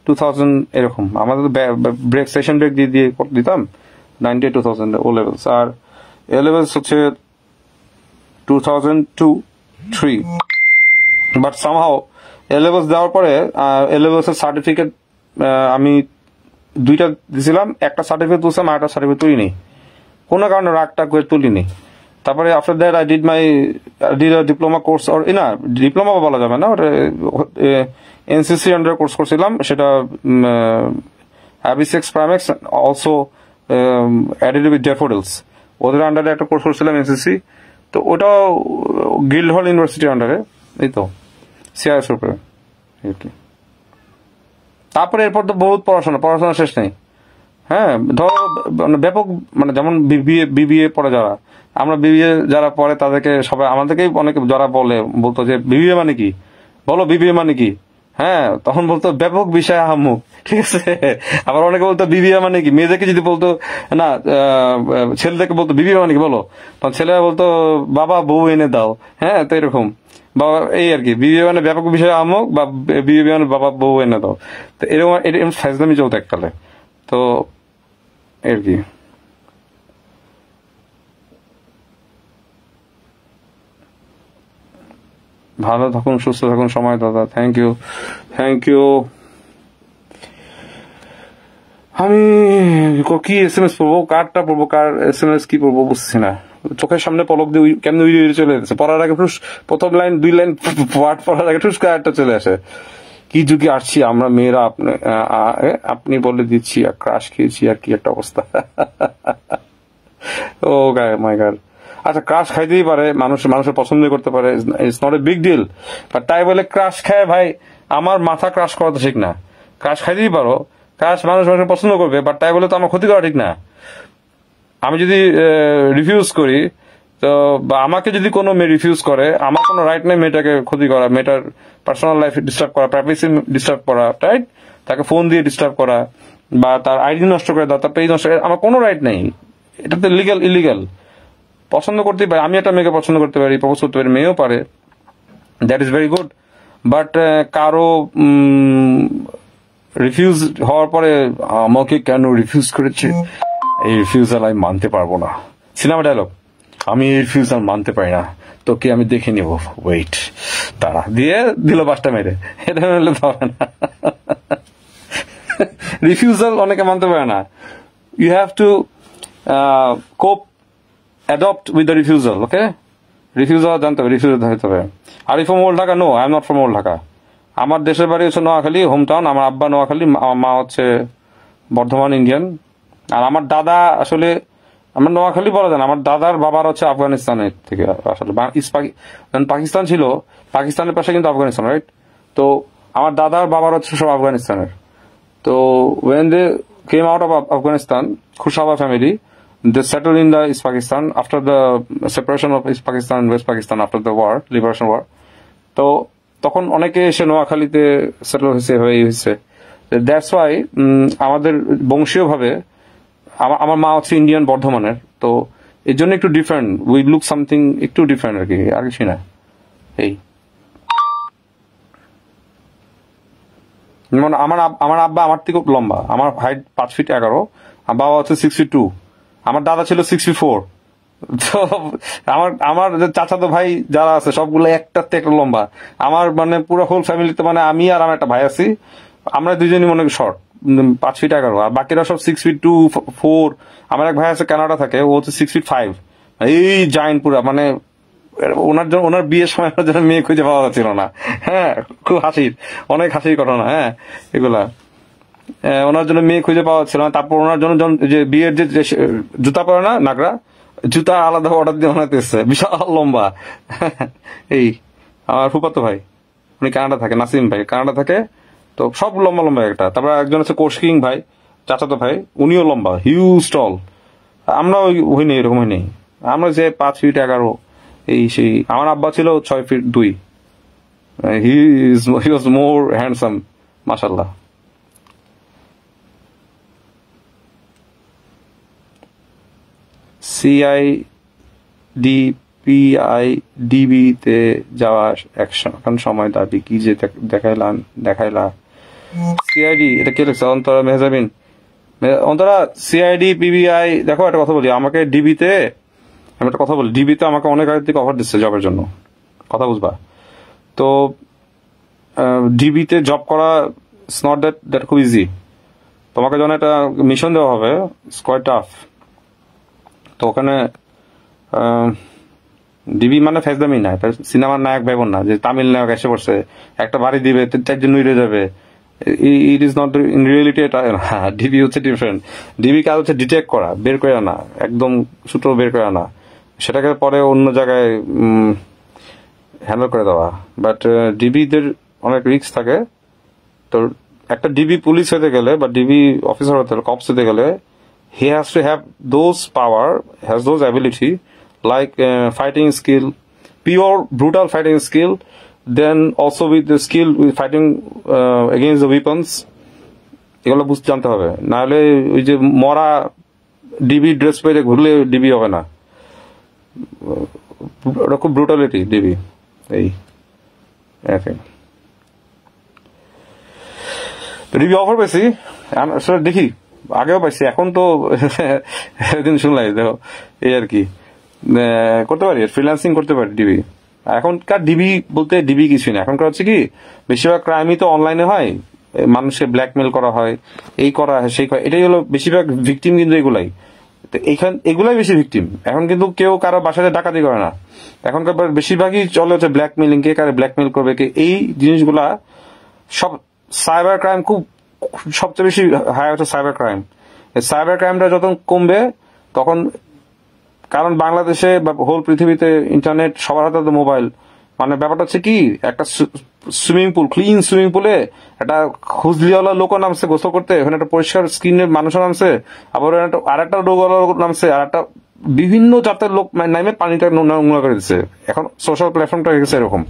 2000 এরকম। আমাদের ব্রেক, সেশন ব্রেক দিয়ে দিতাম 98, 2000 ও লেভেলস, আর এ লেভেলস হচ্ছে 2002-3। বাট সামহাও এ লেভেলস দেওয়ার পরে এ লেভেলস এর সার্টিফিকেট আমি 2টা দিয়েছিলাম, একটা সার্টিফিকেট তুলছিলাম, আর একটা সার্টিফিকেট তুলিনি, কোনো কারণে রাগটা করে তুলিনি। তারপরে after that I did diploma course, or না ডিপ্লোমা বলা যাবে না, ওটা এনসিসি আন্ডার কোর্স করছিলাম, সেটা অ্যাবিসেক্স প্রাইমেক্স, অলসো অ্যাডেড উইথ ড্যাফোডিলস, ওদের আন্ডারে একটা কোর্স করছিলাম এনসিসি। তো ওটাও গিল্ডহল ইউনিভার্সিটির আন্ডারে, এই তো সিআইএস উপরে আর কি। তারপরে এরপর তো বহুত পড়াশোনা শেষ নেই। হ্যাঁ, ধরো মানে ব্যাপক, মানে যেমন বিবিএ পড়ে যারা, আমরা বিবিএ যারা পড়ে তাদেরকে সবাই আমাদেরকেই অনেকে যারা বলতো যে বিবিএ মানে কি, বলো বিবিএ মানে কি। হ্যাঁ, তখন বলতো ব্যাপক বিষয় আহাম্মুক, ঠিক আছে। আবার অনেকে বলতো বিবিএ মানে কি, মেয়েদেরকে যদি বলতো না, ছেলেদেরকে বলতো বিবিএ মানে কি বলো, তখন ছেলেরা বলতো বাবা বউ এনে দাও। হ্যাঁ, তো এরকম বাবা, এই আর কি, বিবিএ মানে ব্যাপক বিষয় আহাম্মুক, বা বিবিএ মানে বাবা বউ এনে দাও। তো এরকম ফাজলামি চলতো এককালে। তো আর কি, ভালো থাকুন, সুস্থ থাকুন, সময় দাদা, থ্যাংক ইউ। আমি কি SMS পড়বো, কারটা পড়বো, কার SMS কি পড়বো বুঝছি না। চোখের সামনে পলক দিয়ে কেমন উড়ে চলে যাচ্ছে, পড়ার আগে প্রথম লাইন 2 লাইন পাঠ পড়ার আগে ঠুস কারটা চলে আসে। কি যুগে আসছি আমরা মেয়েরা, আপনি বলে দিচ্ছি, ক্রাশ খেয়েছি আর কি একটা অবস্থা। ও মাই গড। আচ্ছা, ক্রাশ খাইতেই পারে, মানুষের পছন্দ করতে পারে, it's not a big deal. But তাই বলে ক্রাশ খায় ভাই আমার মাথা ক্রাশ করা তো ঠিক না। ক্রাশ খাইতেই পারো, ক্রাশ মানুষের পছন্দ করবে, বাট তাই বলে তো আমার ক্ষতি করা ঠিক না। আমি যদি রিফিউজ করি, তো বা আমাকে যদি কোনো মেয়ে রিফিউজ করে, আমার কোনো রাইট নেই মেয়েটাকে ক্ষতি করা, মেয়েটার পার্সোনাল লাইফ ডিস্টার্ব করা, প্রাইভেসি ডিস্টার্ব করা, রাইট? তাকে ফোন দিয়ে ডিস্টার্ব করা, বা তার আইডি নষ্ট করে দেওয়া, তার পেজ নষ্ট করে, আমার কোনো রাইট নেই। এটা তো লিগ্যাল ইলিগাল। পছন্দ করতেই পারি, আমি একটা মেয়েকে পছন্দ করতে পারি, প্রপোজ করতে পারি, মেয়েও পারে, that is very good. But কারো রিফিউজ হওয়ার পরে আমাকে কেন রিফিউজ করেছে, এই রিফিউজাল আমি মানতে পারবো না। সিনেমা ডায়লগ, আমি এই রিফিউজাল মানতে পারি না, তোকে আমি দেখে নিব, ওয়েট, তারা দিয়ে দিল 5টা মেরে। এটা হলে তো হবে না। রিফিউজাল অনেকে মানতে পারে না। You have to cope, adopt with the refusal, okay? Refusal জানতে হবে, রিফিউজাল হতে হবে। আর from old Dhaka? No, I am not from old Dhaka. আমার দেশের বাড়ি হচ্ছে নোয়াখালী, হোম টাউন। আমার আব্বা নোয়াখালী, আমার মা হচ্ছে বর্ধমান, ইন্ডিয়ান। আর আমার দাদা আসলে, আমার নোয়াখালী বলা যায় না, আমার দাদার বাবার হচ্ছে আফগানিস্তানের থেকে আসলে, পাকিস্তান ছিল, পাকিস্তানের পাশে কিন্তু আফগানিস্তান, রাইট? তো আমার দাদার বাবার হচ্ছে সব আফগানিস্তানের। তো when they came out of Afghanistan, Kushaba family, they settled in the East Pakistan after the separation of East Pakistan and West Pakistan after the war, liberation war. তো তখন অনেকে এসে নোয়াখালীতে সেটেল হয়েছে। দ্যাটস ওয়াই আমাদের বংশীয় ভাবে আমার মা হচ্ছে ইন্ডিয়ান, বর্ধমানের। তো এর জন্য একটু ডিফারেন্ট, উই লুক সামথিং একটু ডিফারেন্ট আর কি, আর কিছু না। এই যেমন আমার আব্বা আমার থেকে লম্বা, আমার হাইট 5 ফিট 11, আমার বাবা হচ্ছে 6 ফিট 2, আমার দাদা ছিল 6 ফিট 4। তো আমার চাচাতো ভাই যারা আছে সবগুলো একটার থেকে একটা লম্বা। আমার মানে পুরো হোল ফ্যামিলিতে, মানে আমি আর আমার একটা ভাই আছি, আমরা দুজনই মনে করি শর্ট, 5 ফিট 11, আর বাকিরা সব 6 ফিট 2, 4। আমার এক ভাই আছে কানাডা থাকে, ও হচ্ছে 6 ফিট 5, এই জায়েন্ট পুরা। মানে ওনার বিয়ের সময় মেয়ে খুঁজে পাওয়া যাচ্ছিল না। হ্যাঁ, খুব অনেক হাসির ঘটনা। হ্যাঁ, এগুলা ওনার জন্য মেয়ে খুঁজে পাওয়া যাচ্ছিল না। তারপর ওনার জন্য যে বিয়ের যে জুতা পরে না, নাগরা জুতা, আলাদা অর্ডার দিয়ে ওনাতে এসছে, বিশাল লম্বা। এই আমার ফুফাতো ভাই, উনি কানাডা থাকে, নাসিম ভাই কানাডা থাকে। তো সব লম্বা লম্বা একটা। তারপর একজন আছে কোশকিং ভাই, চাচাতো ভাই, উনিও লম্বা, হিউজ টল। আমরা হইনি, এরকম হয়নি। আমরা যে 5 ফিট 11, এই সেই। আমার আব্বা ছিল 6 ফিট 2। হি ওয়াজ মোর হ্যান্ডসাম, মাশাআল্লাহ। CIDPIDB তে যাওয়ার এখন সময় দাবি কি যে দেখাইলা। CID এটা কে লিখছে? অন্তরা মেহজাবিন। অন্তরা, CIDPBI, দেখো একটা কথা বলি, আমাকে ডিবিতে, আমি একটা কথা বলি, ডিবিতে আমাকে অনেক আগে থেকে অফার দিচ্ছে জবের জন্য, কথা বুঝবা। তো ডিবিতে জব করা ইটস নট দ্যাট খুব ইজি। তোমাকে যখন একটা মিশন দেওয়া হবে, ইটস কোয়াইট টাফ। তো ওখানে ডিবি মানে ফেজদামি না, এটা সিনেমার নায়ক ভাইবোন না যে তামিল নায়ক এসে পড়ছে, একটা বাড়ি দিবে, 4 জন উড়ে যাবে, it is not in reality. এটা ডিবি হচ্ছে ডিফারেন্ট। ডিবি কাজ হচ্ছে ডিটেক্ট করা, বের করে আনা, একদম সূত্র বের করে আনা, সেটাকে পরে অন্য জায়গায় হ্যান্ডেল করে দেওয়া। বাট ডিবিদের অনেক রিস্ক থাকে। তো একটা ডিবি পুলিশ হতে গেলে বা ডিবি অফিসার হতে গেলে, কপস হতে গেলে, he has to have those power, has those ability, like fighting skill, pure brutal fighting skill, then also with the skill with fighting against the weapons. এগুলো বুঝতে জানতে হবে, নাহলে ওই যে মরা ডিবি ড্রেস পরে ঘুরলে ডিবি হবে না। ওটা খুব ব্রুটালিটি ডিবি। এই ডিবি অফার পেয়েছি, দেখি আগেও পাইছি, এখন তো এদিন শুনলাই, দেখো এই আর কি করতে পারি, ফ্রিল্যান্সিং করতে পারি ডিবি। এখনকার ডিবি বলতে ডিবি কিছুই না, এখনকার হচ্ছে কি বেশিরভাগ ক্রাইমই তো অনলাইনে হয়, মানুষকে ব্ল্যাকমেল করা হয়, এই করা হয় সেই করা, এটাই হলো বেশিরভাগ ভিকটিম, কিন্তু এগুলাই এগুলাই বেশি ভিকটিম। এখন কিন্তু কেউ কারো বাসাতে ডাকাতি করে না, এখনকার বেশিরভাগই চলে হচ্ছে ব্ল্যাকমেলিং, কে কারে ব্ল্যাকমেল করবে, কে, এই জিনিসগুলা সব সাইবার ক্রাইম খুব সবচেয়ে বেশি হাই হচ্ছে সাইবার ক্রাইম। সাইবার ক্রাইমটা যত কমবে তখন, কারণ বাংলাদেশে বা হোল পৃথিবীতে ইন্টারনেট, সবার হাতে তো মোবাইল, মানে ব্যাপারটা হচ্ছে কি একটা সুইমিং পুল, ক্লিন সুইমিং পুলে একটা খুজলিওয়ালা লোকও নামছে গোসল করতে, ওখানে একটা পরিষ্কার স্কিনের মানুষও নামছে, আবার আর একটা রোগওয়ালা নামছে, আর একটা বিভিন্ন জাতের লোক নামে পানিটা নোংরা করে দিচ্ছে। এখন সোশ্যাল প্ল্যাটফর্মটা হয়ে গেছে এরকম।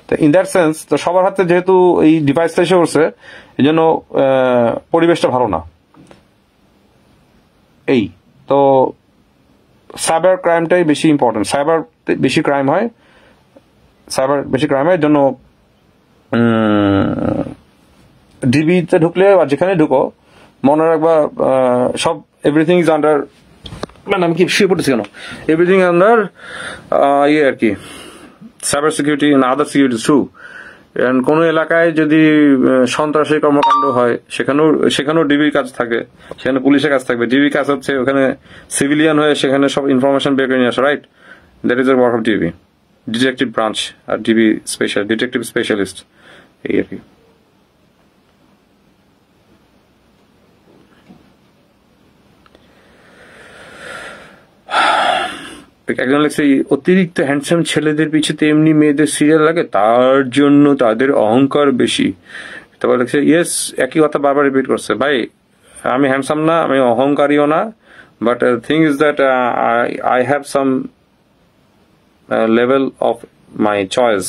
তো ইন দ্যাট সেন্স তো সবার হাতে যেহেতু এই ডিভাইসটা এসে পড়ছে, এই জন্য পরিবেশটা ভালো না। এই তো সাইবার ক্রাইমটাই বেশি ইম্পর্টেন্ট, সাইবার বেশি ক্রাইম হয়, সাইবার বেশি ক্রাইমের জন্য ডিবিতে ঢুকলে আর যেখানে ঢুকো মনে রাখবা সব এভরিথিং ইজ আন্ডার, মানে আমি কি শুয়ে পড়তেছি কেন, এভরিথিং আন্ডার ইয়ে আর কি সাইবার সিকিউরিটি না আদার সিকিউরিটি থ্রু। কোন এলাকায় যদি সন্ত্রাসী কর্মকাণ্ড হয় সেখানেও ডিবির কাজ থাকে, সেখানে পুলিশের কাজ থাকবে। ডিবির কাজ হচ্ছে ওখানে সিভিলিয়ান হয়ে সেখানে সব ইনফরমেশন বের করে নিয়ে আসা, right? That is the work of DB, detective branch আর ডিবি ডিটেকটিভ স্পেশালিস্ট, এই আর কি। একজন লিখছে অতিরিক্ত হ্যান্ডসাম ছেলেদের পিছনে এমনি মেয়েদের সিরিয়াল লাগে, তার জন্য তাদের অহংকার বেশি। তারপর লিখছে ইয়েস, একই কথা বারবার রিপিট করছে। ভাই আমি হ্যান্ডসাম না, আমি অহংকারীও না, but thing is that I have some level of my choice,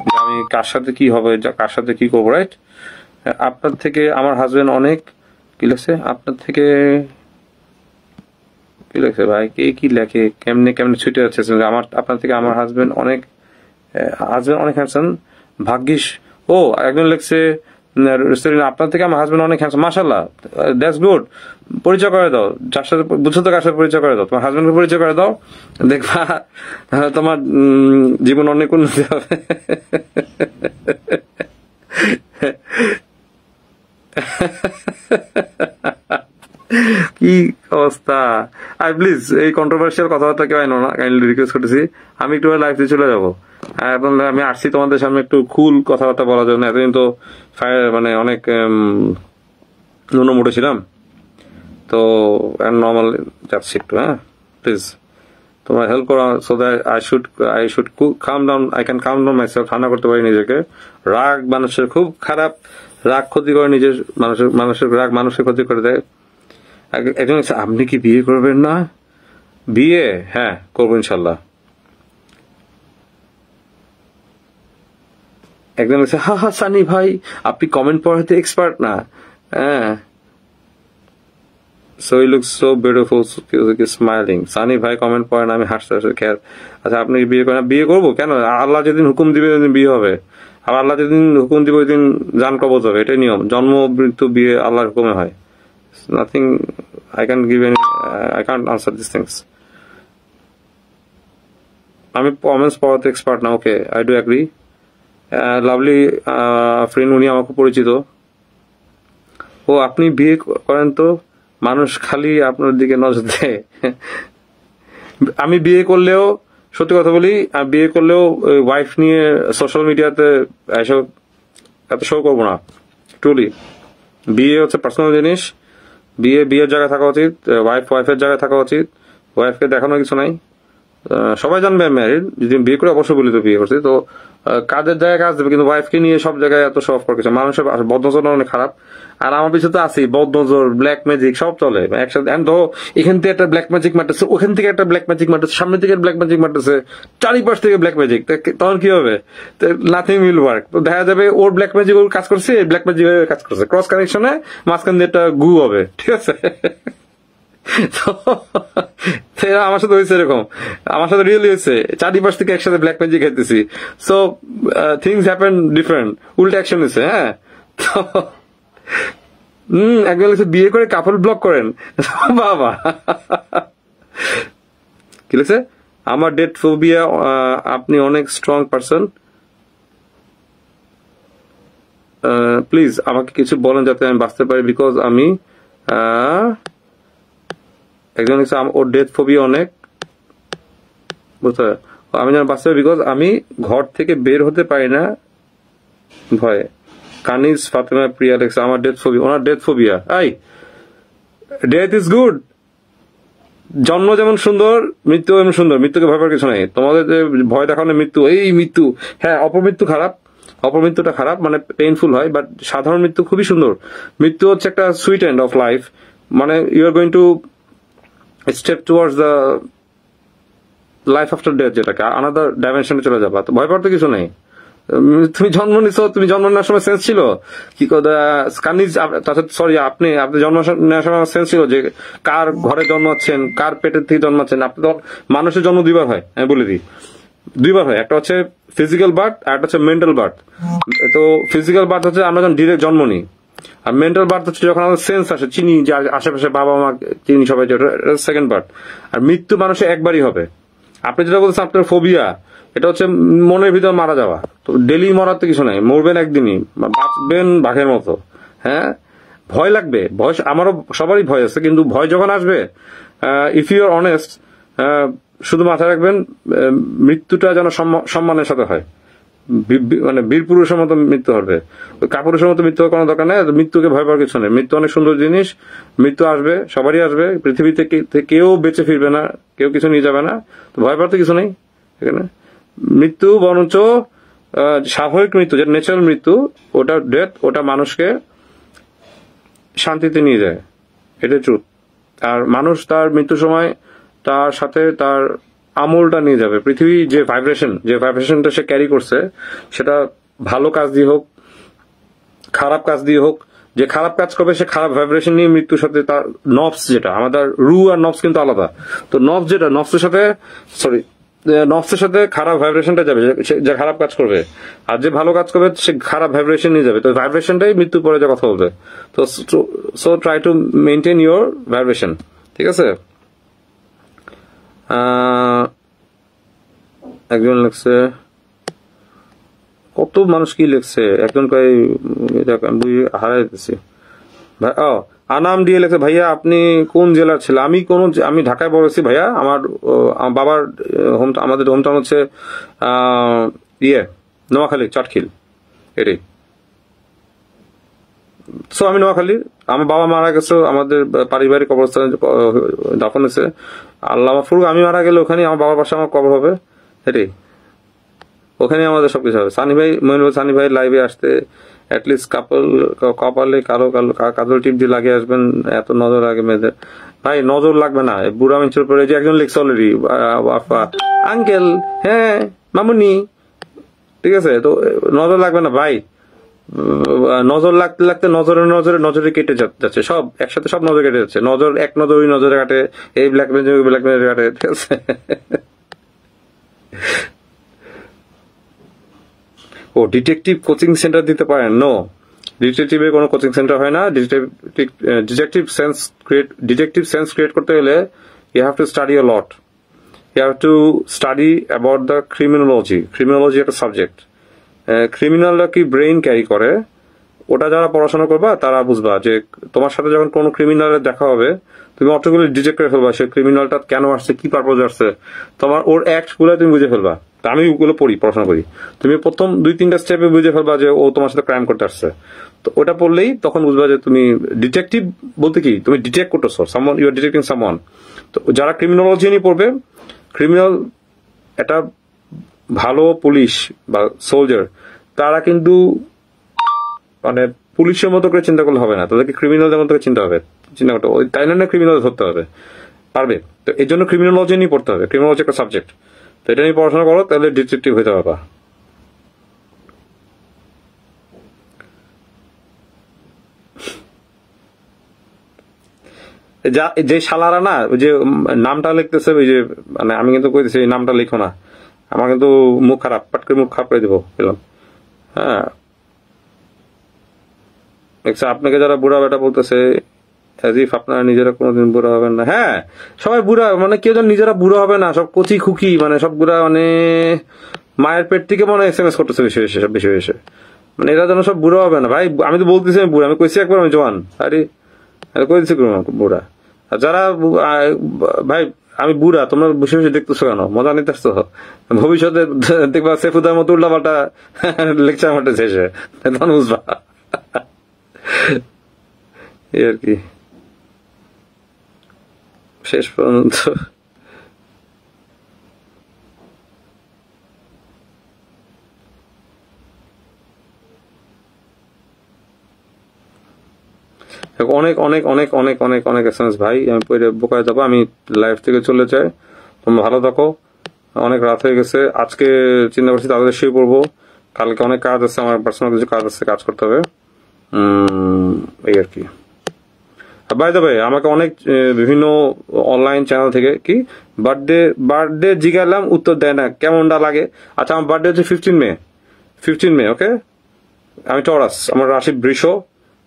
যে আমি কার সাথে কি হবে, কার সাথে কি করবো, রাইট? আপনার থেকে আমার হাজবেন্ড অনেক, কি লিখছে আপনার থেকে, কি লিখছে ভাই, কে কি লেখে, কেমনে কেমনে ছুটে যাচ্ছে, আপনার থেকে আমার হাজবেন্ড অনেক হ্যান্ডসাম, ভাগ্যিস। ও একজন লিখছে আপনার থেকে আমার হাজবেন্ড অনেক হ্যান্ডসাম, মাশাআল্লাহ, দ্যাটস গুড। পরিচয় করে দাও, যার সাথে বুঝছো তো কার সাথে পরিচয় করে দাও, তোমার হাজবেন্ডকে পরিচয় করে দাও, দেখবা তোমার জীবন অনেক উন্নতি হবে। কি অবস্থা! আই প্লিজ এই কন্ট্রোভার্সিয়াল কথাবার্তা কেউ আইনো না, কাইন্ডলি রিকোয়েস্ট করতেছি। আমি একটু লাইভ দিয়ে চলে যাবো, এখন আমি আসছি তোমাদের সামনে একটু কুল কথাবার্তা বলার জন্য। এতদিন তো মানে অনেক ন্যূনমোটে ছিলাম, তো নর্মাল যাচ্ছি একটু। হ্যাঁ প্লিজ তোমার হেল্প করো, so that I should come down, I can come down myself, ঠান্ডা করতে পারি নিজেকে। রাগ মানুষের খুব খারাপ, রাগ ক্ষতি করে নিজের, মানুষের রাগ মানুষের ক্ষতি করে দেয়। একজন আপনি কি বিয়ে করবেন না? বিয়ে হ্যাঁ করবো ইনশাল্লাহ। একজন বলছে হা হা সানি ভাই আপনি কমেন্ট পড়াতে এক্সপার্ট না। হ্যাঁ so he looks so beautiful smiling. Sunny ভাই কমেন্ট পড়েন, আমি হাসতে হাসতে খেয়াল। আচ্ছা আপনি বিয়ে করেন? বিয়ে করবো কেন, আল্লাহ যেদিন হুকুম দিবে ওই দিন বিয়ে হবে, আর আল্লাহ যেদিন হুকুম দিবে ওই দিন জান কবজ হবে, এটাই নিয়ম। জন্ম মৃত্যু বিয়ে আল্লাহর হুকুমে হয়। Nothing I can give any, I can't answer these things. আমি কমেন্টস পড়াতে এক্সপার্ট না, okay I do agree. Lovely friend, উনি আমাকে পরিচিত। ও আপনি বিয়ে করেন তো মানুষ খালি আপনার দিকে নজর দেয়। আমি বিয়ে করলেও, সত্যি কথা বলি, বিয়ে করলেও ওয়াইফ নিয়ে সোশ্যাল মিডিয়াতে এসব এত শো করবো না, ট্রুলি বিয়ে হচ্ছে পার্সোনাল জিনিস। বিয়ের জায়গায় থাকা উচিত, ওয়াইফের জায়গায় থাকা উচিত, ওয়াইফকে দেখানোর কিছু নাই। সবাই জানবে আমি ম্যারিড, যদি বিয়ে করে অবশ্যই বলি তো বিয়ে করছি। তো কাজের জায়গায় কাজ দেবে, কিন্তু ওয়াইফকে নিয়ে সব জায়গায় এত শো অফ করে কিছু, মানুষের বদনজর অনেক খারাপ। আর আমার পিছনে তো আছেই বদনজর, ব্ল্যাক ম্যাজিক সব চলে একসাথে। ধরো এখান থেকে একটা ব্ল্যাক ম্যাজিক মারতেছে, ওখান থেকে একটা ব্ল্যাক ম্যাজিক মারতেছে, সামনে থেকে ব্ল্যাক ম্যাজিক মারতেছে, চারিপাশ থেকে ব্ল্যাক ম্যাজিক। তখন কি হবে? Nothing will work. তো দেখা যাবে ওর ব্ল্যাক ম্যাজিক ওর কাজ করছে, ব্ল্যাক ম্যাজিক কাজ করছে, ক্রস কানেকশনে মাঝখান দিয়ে একটা গু হবে, ঠিক আছে? আমার সাথে হয়েছে এরকম, আমার সাথে রিয়েলি হয়েছে, চারিপাশ থেকে একসাথে ব্ল্যাক ম্যাজিক খাইতেছি। সো থিংস হ্যাপেন ডিফারেন্ট, উল্টা অ্যাকশন হয়েছে। হ্যাঁ, একজন লিখছে বিয়ে করে কাপল ব্লক করেন। বাবা কি লিখছে? আমার ডেট ফোবিয়া, আপনি অনেক স্ট্রং পারসন, প্লিজ আমাকে কিছু বলেন যাতে আমি বাঁচতে পারি, বিকজ আমি একজন লিখছে ওর ডেথ ফোবিয়া অনেক, বুঝতে আমি যেন বাঁচতে পারি বিকজ আমি ঘর থেকে বের হতে পারি না ভয়ে। কানিজ ফাতেমা প্রিয়া লিখছে আমার death phobia, owner death phobia. I death is good, জন্ম যেমন সুন্দর মৃত্যু এমন সুন্দর, মৃত্যুকে ভয় পাওয়ার কিছু নাই। তোমাদের যে ভয় দেখানো মৃত্যু, এই মৃত্যু, হ্যাঁ অপমৃত্যু খারাপ, অপমৃত্যুটা খারাপ, মানে পেইনফুল হয়, বাট সাধারণ মৃত্যু খুবই সুন্দর। মৃত্যু হচ্ছে একটা সুইট এন্ড অফ লাইফ, মানে you are going to step towards the life after death, যেটাকে আনাদার ডাইমেনশনে চলে যাবা। তো ভয় পাওয়ার তো কিছু নেই। তুমি জন্ম নিছো, তুমি জন্ম নেওয়ার সময় সেন্স ছিল কি সরি আপনি জন্ম নেওয়ার সময় সেন্স ছিল যে কার ঘরে জন্মাচ্ছেন, কার পেটের থেকে জন্মাচ্ছেন। আপনি তো মানুষের জন্ম দুইবার হয়, আমি বলে দিই, দুইবার হয়। একটা হচ্ছে ফিজিক্যাল বার্থ, আর একটা হচ্ছে মেন্টাল বার্থ। তো ফিজিক্যাল বার্থ হচ্ছে আমরা যখন ডিরেক্ট জন্ম নিই, আর মেন্টাল বার্থ হচ্ছে যখন আমাদের সেন্স আসে, চিনি যে আশেপাশে বাবা মা চিনি সবাই, সেকেন্ড বার্থ। আর মৃত্যু মানুষের একবারই হবে। আপনি যেটা বলছেন আপনার ফোবিয়া, এটা হচ্ছে মনের ভিতর মারা যাওয়া। তো ডেলি মরার তো কিছু নাই, মরবেন একদিনই, বাঁচবেন বাঘের মতো। হ্যাঁ, ভয় লাগবে, ভয় আমারও সবারই ভয় আছে, কিন্তু ভয় যখন আসবে, ইফ ইউ আর অনেস্ট, শুধু মাথায় রাখবেন মৃত্যুটা যেন সম্মানের সাথে হয়, মানে বীর পুরুষের মতো মৃত্যু হবে। কাপুরুষের মতো মৃত্যু কোনো দরকার নেই। মৃত্যুকে ভয় পাওয়ার কিছু নেই, মৃত্যু অনেক সুন্দর জিনিস। মৃত্যু আসবে, সবারই আসবে, পৃথিবীতে কেউ বেঁচে ফিরবে না, কেউ কিছু নিয়ে যাবে না, তো ভয় পাওয়ার তো কিছু নেই এখানে। মৃত্যু বরঞ্চ স্বাভাবিক মৃত্যু, যেটা ন্যাচারাল মৃত্যু, ওটা ডেথ, ওটা মানুষকে শান্তিতে নিয়ে যায়, এটা ট্রুথ। আর মানুষ তার মৃত্যুর সময় তার সাথে তার আমলটা নিয়ে যাবে। পৃথিবী যে ভাইব্রেশনটা সে ক্যারি করছে, সেটা ভালো কাজ দিয়ে হোক, খারাপ কাজ দিয়ে হোক, যে খারাপ কাজ করবে সে খারাপ ভাইব্রেশন নিয়ে মৃত্যুর সাথে তার নফস, যেটা আমাদের রু আর নফস কিন্তু আলাদা। তো নফস যেটা, নফসের সাথে খারাপ ভাইব্রেশনটা যাবে, যে খারাপ কাজ করবে, আর যে ভালো কাজ করবে সে খারাপ ভাইব্রেশন নিয়ে যাবে। তো ভাইব্রেশনটাই মৃত্যু পরে যে কথা বলবে। তো so try to maintain your vibration, ঠিক আছে? একজন লিখছে, কত মানুষ কি লিখছে, একজন কয় হারাই দিতেছি ভাই। আনাম দিয়ে লিখছে, ভাইয়া আপনি কোন জেলার ছিল? আমি ঢাকায় বড় হয়েছি ভাইয়া। আমার বাবার আমাদের হোম টাউন হচ্ছে নোয়াখালী, চটখিল, এটাই। সো আমি নোয়াখালী, আমার বাবা মারা গেছে, আমাদের পারিবারিক অবস্থানে দাফন হয়েছে। আল্লাহ মাফরুক, আমি মারা গেলে ওখানে আমার বাবার পাশে আমার কবর হবে, এটাই। ওখানে আমাদের সবকিছু হবে। সানি ভাই লাইভে আসতে অ্যাটলিস্ট কপালে কাজল টিপ দিয়ে লাগিয়ে আসবেন, এত নজর লাগে মেয়েদের। ভাই নজর লাগবে না, বুড়া মিঞ্চুর পরে যে একজন লিখছে অলরেডি, আঙ্কেল, হ্যাঁ মামুনি, ঠিক আছে? তো নজর লাগবে না ভাই, নজর লাগতে লাগতে নজরে কেটে যাচ্ছে, সব একসাথে সব নজর কেটে যাচ্ছে। নজর এক নজর ওই নজরে কাটে, এই ব্ল্যাক মেজর কাটে, ঠিক আছে? ও ডিটেকটিভ কোচিং সেন্টার দিতে পারেন? নো, ডিটেকটিভের কোনো কোচিং সেন্টার হয় না। ডিটেকটিভ সেন্স ক্রিয়েট করতে গেলে you have to study a lot, you have to study about the criminology একটা সাবজেক্ট। ক্রিমিনালরা কি ব্রেইন ক্যারি করে, ওটা যারা পড়াশোনা করবা তারা বুঝবা যে তোমার সাথে যখন কোনো ক্রিমিনালের দেখা হবে, তুমি অটোগুলো ডিটেক্ট করে ফেলবা সে ক্রিমিনালটা কেন আসছে, কি পারপোজ আসছে, তোমার ওর অ্যাক্ট গুলো তুমি বুঝে ফেলবা। তা আমি ওগুলো পড়াশোনা করি। তুমি প্রথম 2-3টা স্টেপে বুঝে ফেলবা যে ও তোমার সাথে ক্রাইম করতে আসছে, তো ওটা পড়লেই তখন বুঝবা যে তুমি ডিটেকটিভ বলতে কি, তুমি ডিটেক্ট করতেছো, someone you are detecting someone. তো যারা ক্রিমিনোলজি নিয়ে পড়বে, ক্রিমিনাল একটা ভালো পুলিশ বা সোলজার, তারা কিন্তু মানে পুলিশের মতো করে চিন্তা করলে হবে না, তাদেরকে ক্রিমিনালদের মতো করে চিন্তা করতে ওই তাই না ক্রিমিনাল ধরতে হবে পারবে। তো এই জন্য ক্রিমিনোলজি নিয়ে পড়তে হবে, ক্রিমিনোলজি একটা সাবজেক্ট। তো এটা নিয়ে পড়াশোনা করো, তাহলে ডিটেকটিভ হতে পারবা। যে শালারা না ওই যে নামটা লিখতেছে, ওই যে মানে আমি কিন্তু কইতেছি এই নামটা লিখো না, আমার কিন্তু মুখ খারাপ, পাট করে মুখ খারাপ করে দিব বললাম। হ্যাঁ, আপনাকে যারা বুড়া বেটা বলতেছে, আপনারা নিজেরা কোনোদিন বুড়া হবেন না। হ্যাঁ, সবাই বুড়া, মানে কেউ যেন নিজেরা বুড়া হবে না, সব কচি খুকি, মানে সব বুড়া, মানে মায়ের পেট থেকে মনে SMS করতেছে বেশি বেশি, মানে এরা যেন সব বুড়া হবে না। ভাই আমি তো বলতেছি আমি বুড়া, আমি কইছি একবার আমি জোয়ান, আরে কইছি বুড়া। আর যারা ভাই আমি বুড়া, তোমরা বসে বসে দেখতেছো কেন, মজা নিতে আসছো? ভবিষ্যতে দেখবা সেফুদার মতো উল্টা পাল্টা লেকচার মারতে শেষে, তখন বুঝবা। এই আর কি, শেষ পর্যন্ত অনেক অনেক অনেক অনেক অনেক অনেক SMS ভাই, আমি পরে বোকায় যাবো, আমি লাইভ থেকে চলে যাই। তোমরা ভালো থাকো, অনেক রাত হয়ে গেছে, আজকে চিন্তা করছি তাদের শুয়ে পড়বো, কালকে অনেক কাজ আছে, আমার পার্সোনাল কিছু কাজ আছে, কাজ করতে হবে, এই আর কি। বাই দ্য ওয়ে, আমাকে অনেক বিভিন্ন অনলাইন চ্যানেল থেকে কি বার্থডে জিগালাম, উত্তর দেয় না, কেমনটা লাগে। আচ্ছা, আমার বার্থডে হচ্ছে 15 মে, ওকে? আমি টরাস, আমার রাশি বৃষ,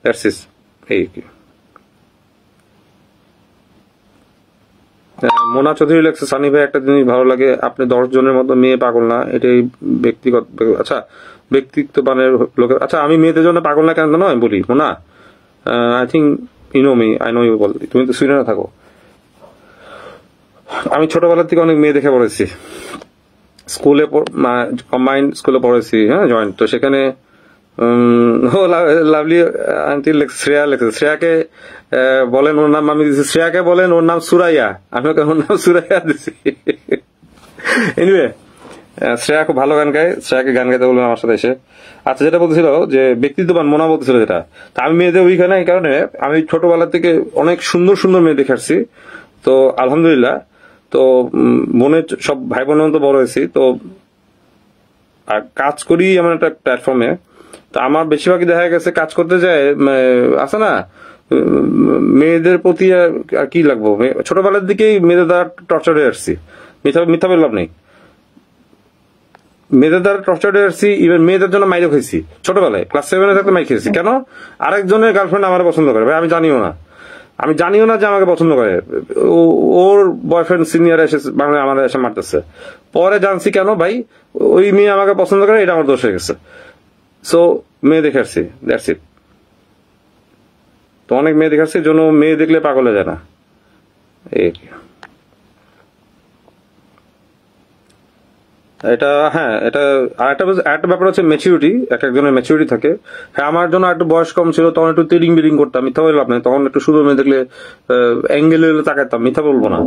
দ্যাটস ইট, এই কি। মোনা চৌধুরী লেখছে, সানি ভাই একটা জিনিস ভালো লাগে, আপনি 10 জনের মতো মেয়ে পাগল না, এটাই ব্যক্তিগত। আচ্ছা, ব্যক্তিত্ব বানের লোকের, আচ্ছা আমি মেয়েদের জন্য পাগল না কেন নয় বলি Mona, I think you know me, I know you, বল, তুমি তো সুইডেনে থাকো। আমি ছোটবেলা থেকে অনেক মেয়ে দেখে পড়েছি, স্কুলে কম্বাইন্ড স্কুলে পড়েছি, হ্যাঁ জয়েন্ট, তো সেখানে লাভলি আন্টি শ্রেয়া লেখছে, শ্রেয়াকে বলেন, ওর নাম আমি দিচ্ছি, শ্রেয়াকে বলেন ওর নাম সুরাইয়া, আমি ওকে ওর নাম সুরাইয়া দিচ্ছি। এনিওয়ে, শ্রেয়া খুব ভালো গান গায়, শ্রেয়াকে গান গাইতে বলবেন আমার সাথে এসে। আচ্ছা, যেটা বলছিল যে ব্যক্তিত্ববান মোনা বলতেছিল যেটা, তা আমি মেয়েদের ওইখানে, এই কারণে আমি ছোটবেলা থেকে অনেক সুন্দর সুন্দর মেয়ে দেখে আসছি, তো আলহামদুলিল্লাহ। তো মনে সব ভাই বোনের মতো বড় হয়েছি, তো আর কাজ করি এমন একটা প্ল্যাটফর্মে, তা আমার বেশিরভাগই দেখা গেছে কাজ করতে যায় আছে না মেয়েদের প্রতি আর কি লাগবো, ছোটবেলার দিকেই মেয়েদের দ্বারা টর্চার হয়ে আসছি, মিথ্যা বললাম নেই, মেয়েদের দ্বারা টর্চার হয়ে আসছি, ইভেন মেয়েদের জন্য মাইরও খেয়েছি ছোটবেলায়, ক্লাস 7-এ থাকতে মাইর খেয়েছি। কেন? আরেকজনের গার্লফ্রেন্ড আমার পছন্দ করে, ভাই আমি জানিও না যে আমাকে পছন্দ করে, ওর বয়ফ্রেন্ড সিনিয়র এসে বাংলায় আমাদের এসে মারতেছে, পরে জানছি কেন ভাই, ওই মেয়ে আমাকে পছন্দ করে, এটা আমার দোষ হয়ে গেছে। সো মেয়ে দেখে আসছি, দ্যাটস ইট। তো অনেক মেয়ে দেখে আসছি, জন্য মেয়ে দেখলে পাগল হয়ে যায় না, এই এটা। হ্যাঁ, এটা আরেকটা ব্যাপার হচ্ছে ম্যাচুরিটি, এক একজনের ম্যাচুরিটি থাকে। হ্যাঁ, আমার জন্য একটু বয়স কম ছিল, তখন একটু তিরিং বিরিং করতাম, মিথ্যা বললাম না, তখন একটু সুন্দর মেয়ে দেখলে অ্যাঙ্গেল তাকাতাম, মিথ্যা বলবো না।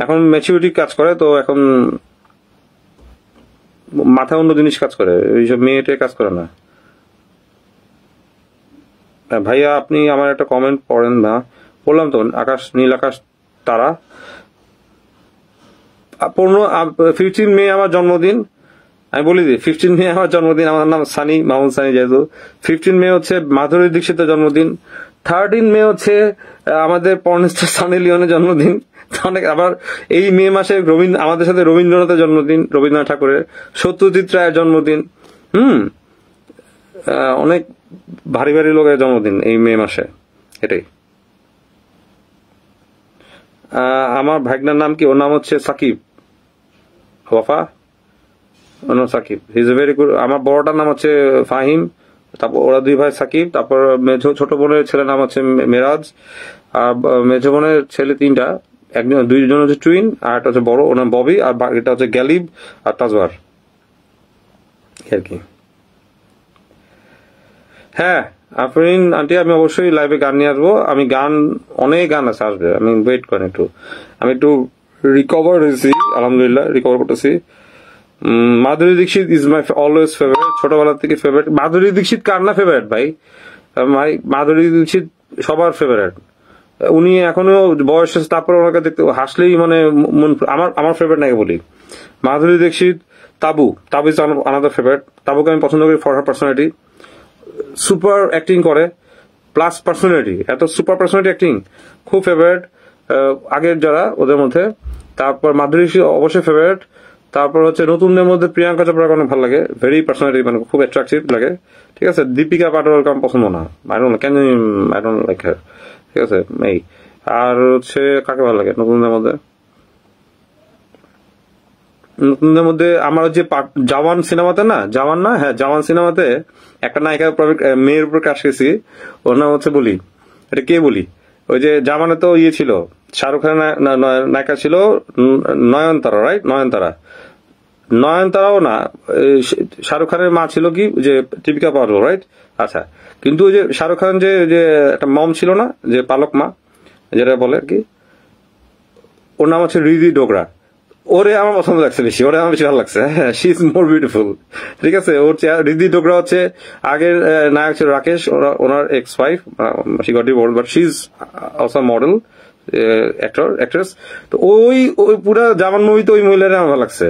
এখন ম্যাচুরিটি কাজ করে, তো এখন মাথায় অন্য জিনিস কাজ করে, এইসব মেয়েটে কাজ করে না। ভাইয়া আপনি আমার একটা কমেন্ট পড়েন না, বললাম তো আকাশ, নীল আকাশ তারা। 15 মে আমার জন্মদিন, আমি বলি দিই 15 মে আমার জন্মদিন, আমার নাম সানি, মাহমুদ সানি, যেহেতু 15 মে হচ্ছে মাধুরী দীক্ষিতের জন্মদিন, 13 মে হচ্ছে আমাদের পর্নস্টার সানি লিওনের জন্মদিন, অনেক। আবার এই মে মাসে আমাদের সাথে রবীন্দ্রনাথের জন্মদিন, রবীন্দ্রনাথ ঠাকুরের, সত্যজিৎ রায়ের জন্মদিন, অনেক ভারী ভারী লোকের জন্মদিন এই মে মাসে, এটাই। আমার ভাগনার নাম কি? ওর নাম হচ্ছে সাকিব, ওয়াফা, ওর নাম Sakib, he is a very good. আমার বড়টার নাম হচ্ছে ফাহিম, তারপর ওরা 2 ভাই সাকিব, তারপর ছোট বোনের ছেলের নাম হচ্ছে মেরাজ, আর মেঝো বোনের ছেলে 3টা, 2জন হচ্ছে টুইন, আর একটা হচ্ছে বড়, ওর নাম ববি, আর বাকিটা হচ্ছে গ্যালিব আর তাজওয়ার। আর কি। হ্যাঁ আফরিন আন্টি, আমি অবশ্যই লাইভে গান নিয়ে আসবো। আমি গান, অনেক গান আছে আসবে, আমি ওয়েট করেন একটু। আমি একটু রিকভার হয়েছি, আলহামদুলিল্লাহ রিকভার করতেছি। Madhuri Dixit is my always favourite, ছোটবেলা থেকে ফেভারিট। মাধুরী দীক্ষিত কার না ফেভারিট ভাই? ভাই মাধুরী দীক্ষিত সবার ফেভারিট। উনি এখনো বয়স, তারপরে ওনাকে দেখতে হাসলেই মানে আমার ফেভারিট নাকি বলি মাধুরী দীক্ষিত। তাবু ইজ আনাদার ফেভারিট। তাবুকে আমি পছন্দ করি for her personality, super acting করে প্লাস পার্সোনালিটি, এত সুপার পার্সোনালিটি অ্যাক্টিং, খুব ফেভারিট আগের যারা ওদের মধ্যে। তারপর মাধুরী অবশ্যই ফেভারিট। তারপর হচ্ছে নতুনদের মধ্যে প্রিয়াঙ্কা চোপড়াকে অনেক ভালো লাগে, ভেরি পার্সোনালিটি, মানে খুব অ্যাট্রাকটিভ লাগে। ঠিক আছে, দীপিকা পাডুকোনকে আমার পছন্দ না, আই ডোন্ট লাইক হার। ঠিক আছে এই। আর হচ্ছে কাকে ভালো লাগে নতুনদের মধ্যে? নতুনদের মধ্যে আমার যে জওয়ান সিনেমাতে না, জওয়ান না, হ্যাঁ জওয়ান সিনেমাতে একটা নায়িকা মেয়ের উপর কাজ গেছি, ওর নাম হচ্ছে বলি, এটা কে বলি, ওই যে জামানে তো ইয়ে ছিল, শাহরুখ খানের নায়িকা ছিল নয়নতারা, রাইট? নয়নতারাও না, শাহরুখ খানের মা ছিল কি যে দীপিকা পাডুকোন, রাইট? আচ্ছা, কিন্তু ওই যে শাহরুখ খান যে একটা মম ছিল না, যে পালক মা যেটা বলে আর কি, ওর নাম হচ্ছে রিদি ডোগরা। ওরে আমার পছন্দ লাগছে বেশি, ওরে আমার বেশি ভালো লাগছে। হ্যাঁ, শি ইজ মোর বিউটিফুল। ঠিক আছে, ওর রিদি ডোগরা হচ্ছে আগের নায়ক ছিল রাকেশ, ওনার ex wife, she got divorced, but she is also model, actress. তো ওই পুরা জামান মুভিতে ওই মহিলারে আমার ভালো লাগছে।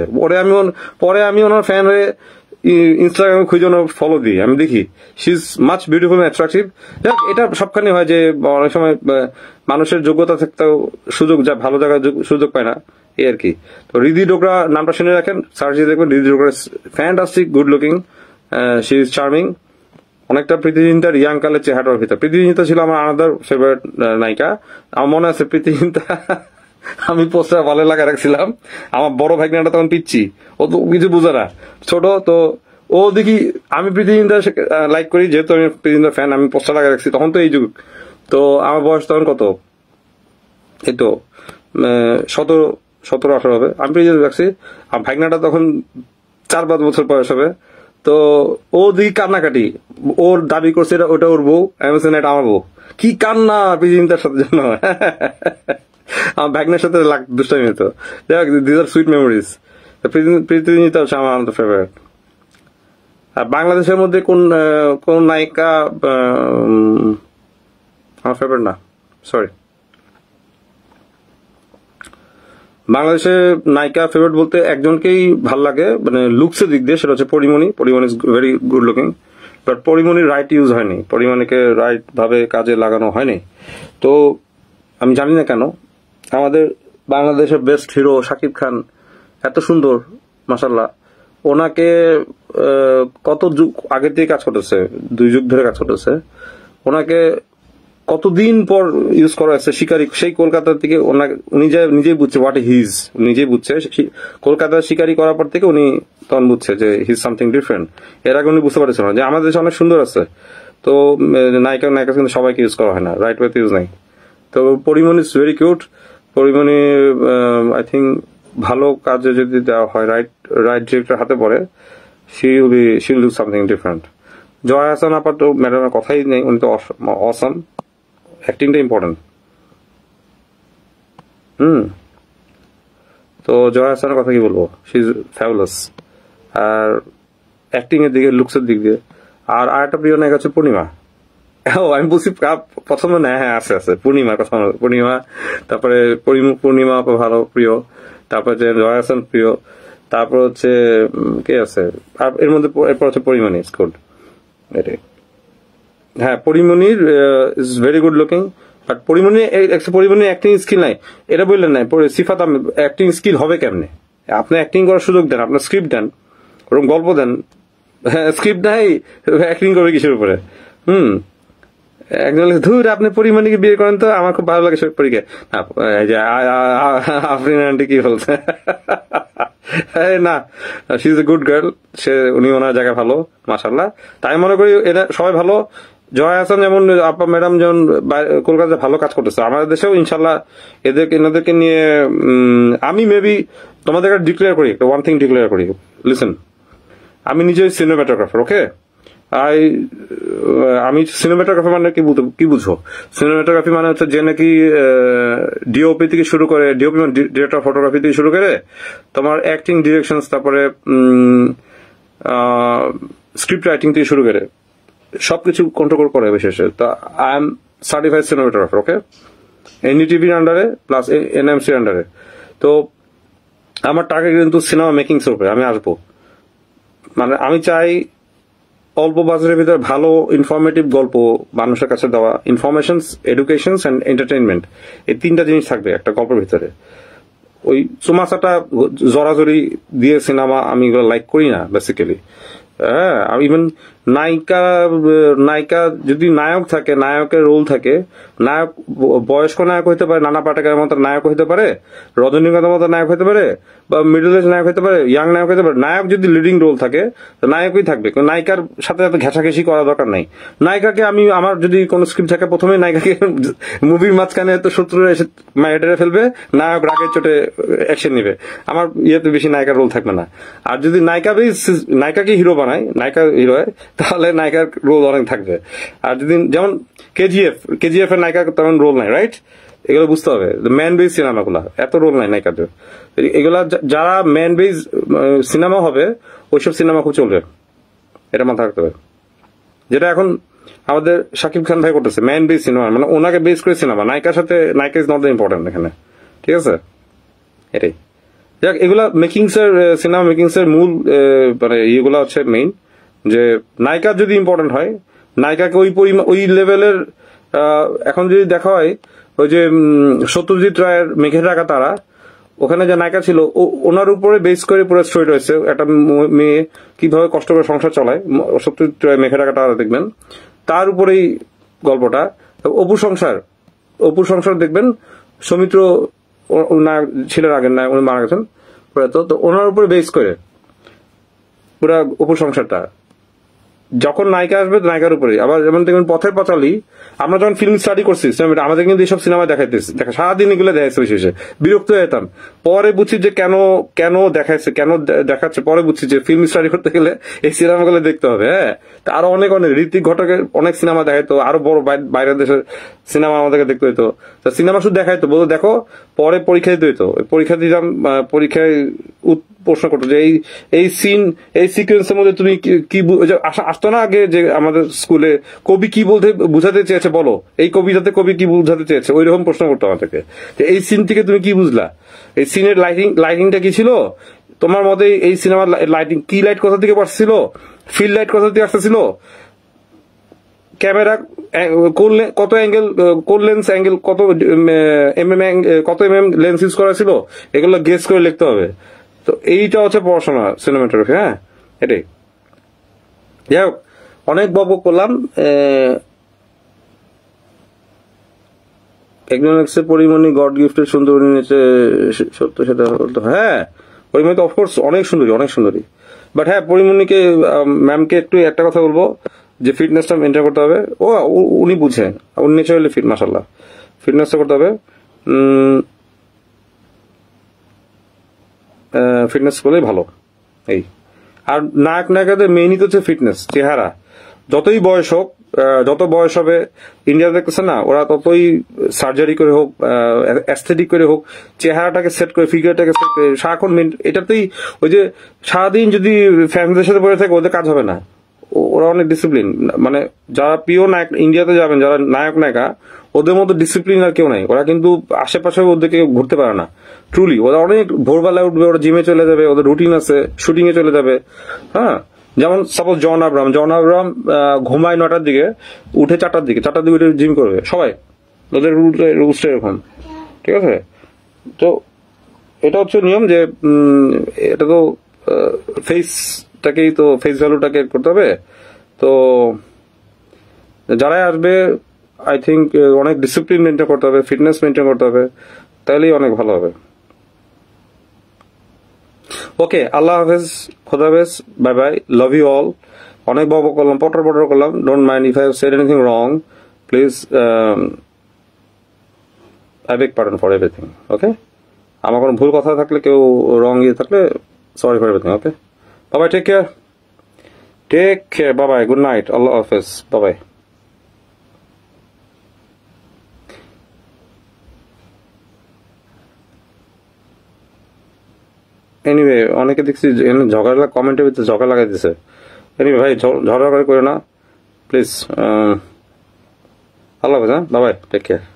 পরে আমি ওনার ফ্যান হয়ে ইনস্টাগ্রামে খুঁজে ওনার ফলো দিই, আমি দেখি she is much beautiful and attractive. দেখ, এটা সবখানে হয় যে অনেক সময় মানুষের যোগ্যতা থাকতেও সুযোগ, যা ভালো জায়গায় সুযোগ পায় না, এই আর কি। তো রিদি ডোগরা নামটা শুনে রাখেন, সার্চ দিয়ে দেখবেন। Riddhi Dogra fantastic good looking, she is charming, অনেকটা প্রীতি জিন্তার ইয়াং কালের চেহারার ভিতর। প্রীতি জিন্তা ছিল আমার আনাদার ফেভারিট নায়িকা। আমার মনে আছে প্রীতি জিন্তা আমি পোস্টার ভালো লাগা রাখছিলাম, আমার বড় ভাগ্নাটা তখন পিচ্ছি, ও তো কিছু বুঝে না, ছোট তো, ও দেখি আমি প্রীতি জিন্তা লাইক করি, যেহেতু আমি প্রীতি জিন্তার ফ্যান, আমি পোস্টার লাগা রাখছি। তখন তো এই যুগ, তো আমার বয়স তখন কত, এই তো 17-18 হবে। আমি প্রীতি জিন্তা রাখছি, আমার ভাগ্নাটা তখন 4-5 বছর বয়স হবে। তো ও দিকে কান্নাকাটি, ওর দাবি করছে ওটা ওর বউ, আমি বলছি না এটা আমার বউ। কি কান্না প্রীতি জিন্তার সাথে জন্য, আমার ভাগ্নের সাথে দুষ্টামি হতো। দেখ, দিস আর সুইট মেমোরিজ। প্রীতি জিন্তা হচ্ছে আমার ফেভারিট। আর বাংলাদেশের মধ্যে কোন নায়িকা আমার ফেভারিট না, সরি। বাংলাদেশের নায়িকা ফেভারিট বলতে একজনকেই ভাল লাগে, মানে লুকসের দিক দিয়ে, সেটা হচ্ছে Porimoni. Porimoni is very good looking, but পরিমণির রাইট ইউজ হয়নি, পরিমণিকে রাইট ভাবে কাজে লাগানো হয়নি। তো আমি জানি না কেন আমাদের বাংলাদেশের বেস্ট হিরো শাকিব খান এত সুন্দর, মাশাল্লাহ, ওনাকে কত যুগ আগে থেকে কাজ করতেছে, 2 যুগ ধরে কাজ করতেছে, ওনাকে কতদিন পর ইউজ করা হচ্ছে। শিকারী, সেই কলকাতার থেকে উনি নিজেই বুঝছে হোয়াট হিজ, নিজেই বুঝছে কলকাতার শিকারী করার পর থেকে উনি তখন বুঝছে যে হিজ সামথিং ডিফারেন্ট। এর আগে উনি বুঝতে পারছেন না যে আমাদের দেশে অনেক সুন্দর আছে, তো নায়িকা কিন্তু সবাইকে ইউজ করা হয় না, রাইট ওয়েতে ইউজ নাই। তো Porimoni is very cute. Porimoni I think ভালো কাজে যদি দেওয়া হয়, রাইট ডিরেক্টর হাতে পড়ে, she will do something different. Joya Hasan আপা তো ম্যাডামের কথাই নেই, উনি তো অসাম, অ্যাক্টিংটা ইম্পর্টেন্ট। তো জয়া হাসানের কথা কি বলবো, শি ইজ ফ্যাবুলাস। আর অ্যাক্টিং এর দিকে, লুকসের দিক দিয়ে। আর আরেকটা প্রিয় নায়ক আছে পূর্ণিমা। আমি বলছি পছন্দ না, হ্যাঁ আছে পূর্ণিমার কথা, পূর্ণিমা। তারপরে পূর্ণিমা ভালো প্রিয়, তারপর হচ্ছে জয়া হাসান প্রিয়, তারপর হচ্ছে কে আছে, আর এর মধ্যে এরপর হচ্ছে পরিমণি ইজ গুড, এটাই। হ্যাঁ, পরিমণির is very good looking, but পরিমণির অ্যাক্টিং স্কিল নাই, এটা বললেন না। সিফাত আহমেদ অ্যাক্টিং স্কিল হবে কেমনে? আপনি অ্যাক্টিং করার সুযোগ দেন, আপনার স্ক্রিপ্ট দেন, ওরকম গল্প দেন। স্ক্রিপ্ট নাই, অ্যাক্টিং করবে কিসের উপরে? একজন ধুর, আপনি পরিমণিকে বিয়ে করেন তো, আমার খুব ভালো লাগে পরীকে। আফরিন আন্টি কি বলছে? না, she is a good girl, উনি ওনার জায়গায় ভালো, মাশাল্লাহ। তাই মনে করি এরা সবাই ভালো। জয়া হাসান যেমন আপা ম্যাডাম যেমন কলকাতায় ভালো কাজ করতেছে, আমাদের দেশেও ইনশাল্লাহ এনাদেরকে নিয়ে আমি মেবি তোমাদের ডিক্লেয়ার করি, ওয়ান থিং ডিক্লেয়ার করি, লিসেন, আমি নিজে সিনেমাটোগ্রাফার, ওকে? আমি সিনেমাটোগ্রাফি মানে কি বুঝো? সিনেমাটোগ্রাফি মানে হচ্ছে যে নাকি ডিওপি থেকে শুরু করে, ডিওপি মানে ডিরেক্টর ফটোগ্রাফি থেকে শুরু করে তোমার অ্যাক্টিং, ডিরেকশন, তারপরে স্ক্রিপ্ট রাইটিং থেকে শুরু করে সবকিছু কন্ট্রোল করে বিশেষে। তো আই এম সার্টিফাইড সিনেমাটোগ্রাফার, ওকে? এনডিটিভির আন্ডারে প্লাস এনএমসির আন্ডারে। তো আমার টার্গেট কিন্তু সিনেমা মেকিং উপরে আমি আসবো। মানে আমি চাই অল্প বাজারের ভিতরে ভালো ইনফরমেটিভ গল্প মানুষের কাছে দেওয়া। ইনফরমেশনস, এডুকেশনস এন্ড এন্টারটেইনমেন্ট, এই তিনটা জিনিস থাকবে একটা গল্পের ভিতরে। ওই চুমাচাটা জড়াজড়ি দিয়ে সিনেমা আমি এগুলো লাইক করি না বেসিক্যালি। হ্যাঁ, ইভেন নায়িকা যদি নায়ক থাকে, নায়কের রোল থাকে, নায়ক বয়স্ক নায়ক হইতে পারে, নানা পাটেকারের মতো নায়ক হইতে পারে, রজনীকান্তের মতো নায়ক হইতে পারে, বা মিডল এজ নায়ক হইতে পারে, ইয়াং নায়ক হইতে পারে। নায়ক যদি লিডিং রোল থাকে তো নায়কই থাকবে, নায়িকার সাথে এত ঘেঁষাঘেঁষি করা দরকার নাই। নায়িকাকে আমার যদি কোনো স্ক্রিপ্ট থাকে, প্রথমে নায়িকাকে মুভির মাঝখানে তো শত্রুরা এসে মেরে ফেলবে, নায়ক রাগের চোটে অ্যাকশন নিবে, আমার ইয়েতে বেশি নায়িকার রোল থাকবে না। আর যদি নায়িকাকে হিরো বানায়, নায়িকা হিরো হয়, তাহলে নায়িকার রোল অনেক থাকবে। আর যদি যেমন কেজিএফ এর নায়িকার তেমন রোল নাই, রাইট? এগুলো বুঝতে হবে। ম্যান বেজ সিনেমাগুলা এত রোল নাই নায়িকাদের। এগুলা যারা ম্যান বেজ সিনেমা হবে ওইসব সিনেমা খুব চলবে, এটা মাথা রাখতে হবে। যেটা এখন আমাদের শাকিব খান ভাই করতেছে, ম্যান বেজ সিনেমা, মানে ওনাকে বেজ করে সিনেমা, নায়িকার সাথে নায়িকা ইজ নট দ্য ইম্পর্টেন্ট এখানে, ঠিক আছে? এটাই যাক, এগুলা মেকিংস এর, সিনেমা মেকিংস এর মূল মানে ইয়েগুলা হচ্ছে মেইন, যে নায়িকা যদি ইম্পর্টেন্ট হয়, নায়িকাকে ওই লেভেলের। এখন যদি দেখা হয় ওই যে সত্যজিৎ রায়ের মেঘের রাখা তারা, ওখানে যে নায়িকা ছিল ওনার উপরে বেস করে পুরো স্টোরি রয়েছে, একটা মেয়ে কিভাবে কষ্ট করে সংসার চালায়, সত্যজিৎ রায় মেঘের রাখা তারা দেখবেন, তার উপরেই গল্পটা। অপুর সংসার দেখবেন, সৌমিত্র নায়ক ছিলেন আগের নায়ক, উনি মারা গেছেন, তো ওনার উপরে বেস করে পুরা অপুর সংসারটা। যখন নায়িকা আসবে নায়িকার উপরে, আবার যেমন দেখবেন পথের পাঁচালী, আমরা যখন ফিল্ম স্টাডি করছি আমাদের কিন্তু এইসব সিনেমা দেখা সারাদিন এগুলো দেখাচ্ছে, শেষে বিরক্ত হয়ে যেতাম। পরে বুঝছি যে কেন দেখাচ্ছে, পরে বুঝছি যে ফিল্ম স্টাডি করতে গেলে এই সিনেমাগুলো দেখতে হবে। হ্যাঁ, আরো অনেক ঋত্বিক ঘটকের অনেক সিনেমা দেখাইতো, আরো বড় বাইরের দেশের সিনেমা আমাদেরকে দেখতে হইতো। সিনেমা শুধু দেখাইতো, বলতো দেখো, পরে পরীক্ষা দিতে হইতো। পরীক্ষা দিতাম, পরীক্ষায় প্রশ্ন করতো যে এই সিন, এই সিকোয়েন্সের মধ্যে তুমি কি আসতো না আগে যে আমাদের স্কুলে কবি কি বুঝাতে চেয়েছে বলো, এই কবিতাতে কবি কি বুঝাতে চেয়েছে, ওই রকম প্রশ্ন করতো আমাদেরকে। এই সিন থেকে তুমি কি বুঝলা, এই সিনের লাইটিংটা কি ছিল তোমার মতে, এই সিনেমার লাইটিং কি, লাইট কোথা থেকে আসছিল, ফিল্ড লাইট কোথা থেকে আসতেছিল, ক্যামেরা কত অ্যাঙ্গেল, কোন লেন্স অ্যাঙ্গেল, কত এমএম লেন্স ইউজ করা ছিল, এগুলো গেস করে লিখতে হবে। তো এইটা হচ্ছে পড়াশোনা সিনেমাটোগ্রাফি। হ্যাঁ, এটাই। যাই হোক, অনেক বকবক করলাম। একজন পরিমণি গড গিফটের সুন্দরী নিচে সত্য, সেটা বলতো। হ্যাঁ, পরিমণি তো অফকোর্স অনেক সুন্দরী, বাট হ্যাঁ, পরিমণিকে ম্যামকে একটু একটা কথা বলবো যে ফিটনেসটা মেনটেন করতে হবে। উনি বুঝে, উনি ন্যাচারালি ফিট, মাশাআল্লাহ, ফিটনেসটা করতে হবে। ফিটনেস করলেই ভালো। এই আর নায়িকাদের মেইনই তো হচ্ছে ফিটনেস, চেহারা। যতই বয়স হোক, যত বয়স হবে, ইন্ডিয়া দেখতেছে না, ওরা ততই সার্জারি করে হোক, অ্যাস্থেটিক করে হোক, চেহারাটাকে সেট করে, ফিগারটাকে সেট করে সারাক্ষণ এটাতেই। ওই যে সারাদিন যদি ফ্যামিলিদের সাথে পড়ে থাকে, ওদের কাজ হবে না। ওরা অনেক ডিসিপ্লিন, মানে যারা প্রিয় নায়ক ইন্ডিয়াতে যাবেন, যারা নায়ক নায়িকা, ওদের মতো ডিসিপ্লিন আর কেউ নাই। ওরা কিন্তু আশেপাশে ওদেরকে ঘুরতে পারে না, ট্রুলি। ওরা অনেক ভোরবেলায় উঠবে, ওরা জিমে চলে যাবে, ওদের রুটিন আছে, শুটিং এ চলে যাবে। হ্যাঁ, যেমন সাপোজ জন আব্রাহাম ঘুমায় 9টার দিকে, উঠে 4টার দিকে উঠে জিম করবে সবাই, ওদের রুলসটা এরকম, ঠিক আছে? তো এটা হচ্ছে নিয়ম, যে এটা তো ফেসটাকেই তো, ফেস ভ্যালুটাকে করতে হবে। তো যারাই আসবে, আই থিঙ্ক অনেক ডিসিপ্লিন মেনটেন করতে হবে, ফিটনেস মেনটেন করতে হবে, তাহলেই অনেক ভালো হবে। ওকে, আল্লাহ হাফেজ, খোদা হাফেজ, bye bye, love you all. অনেক বক করলাম, পটর করলাম, don't mind if I have said anything wrong, please I beg pardon for everything. Okay, আমার কোনো ভুল কথা থাকলে, কেউ রং ইয়ে থাকলে, sorry for everything. Okay, bye bye, take care. Take care, Babai, good night, আল্লাহ হাফেজ, বাবাই। এনিওয়ে অনেকে দেখছি ঝগড়া কমেন্টের ভিতরে ঝগড়া লাগাই দিছে। এনিওয়ে ভাই ঝগড়া করে না প্লিজ। আল্লাহ হাফেজ, হ্যাঁ, বাবাই, টেক কেয়ার।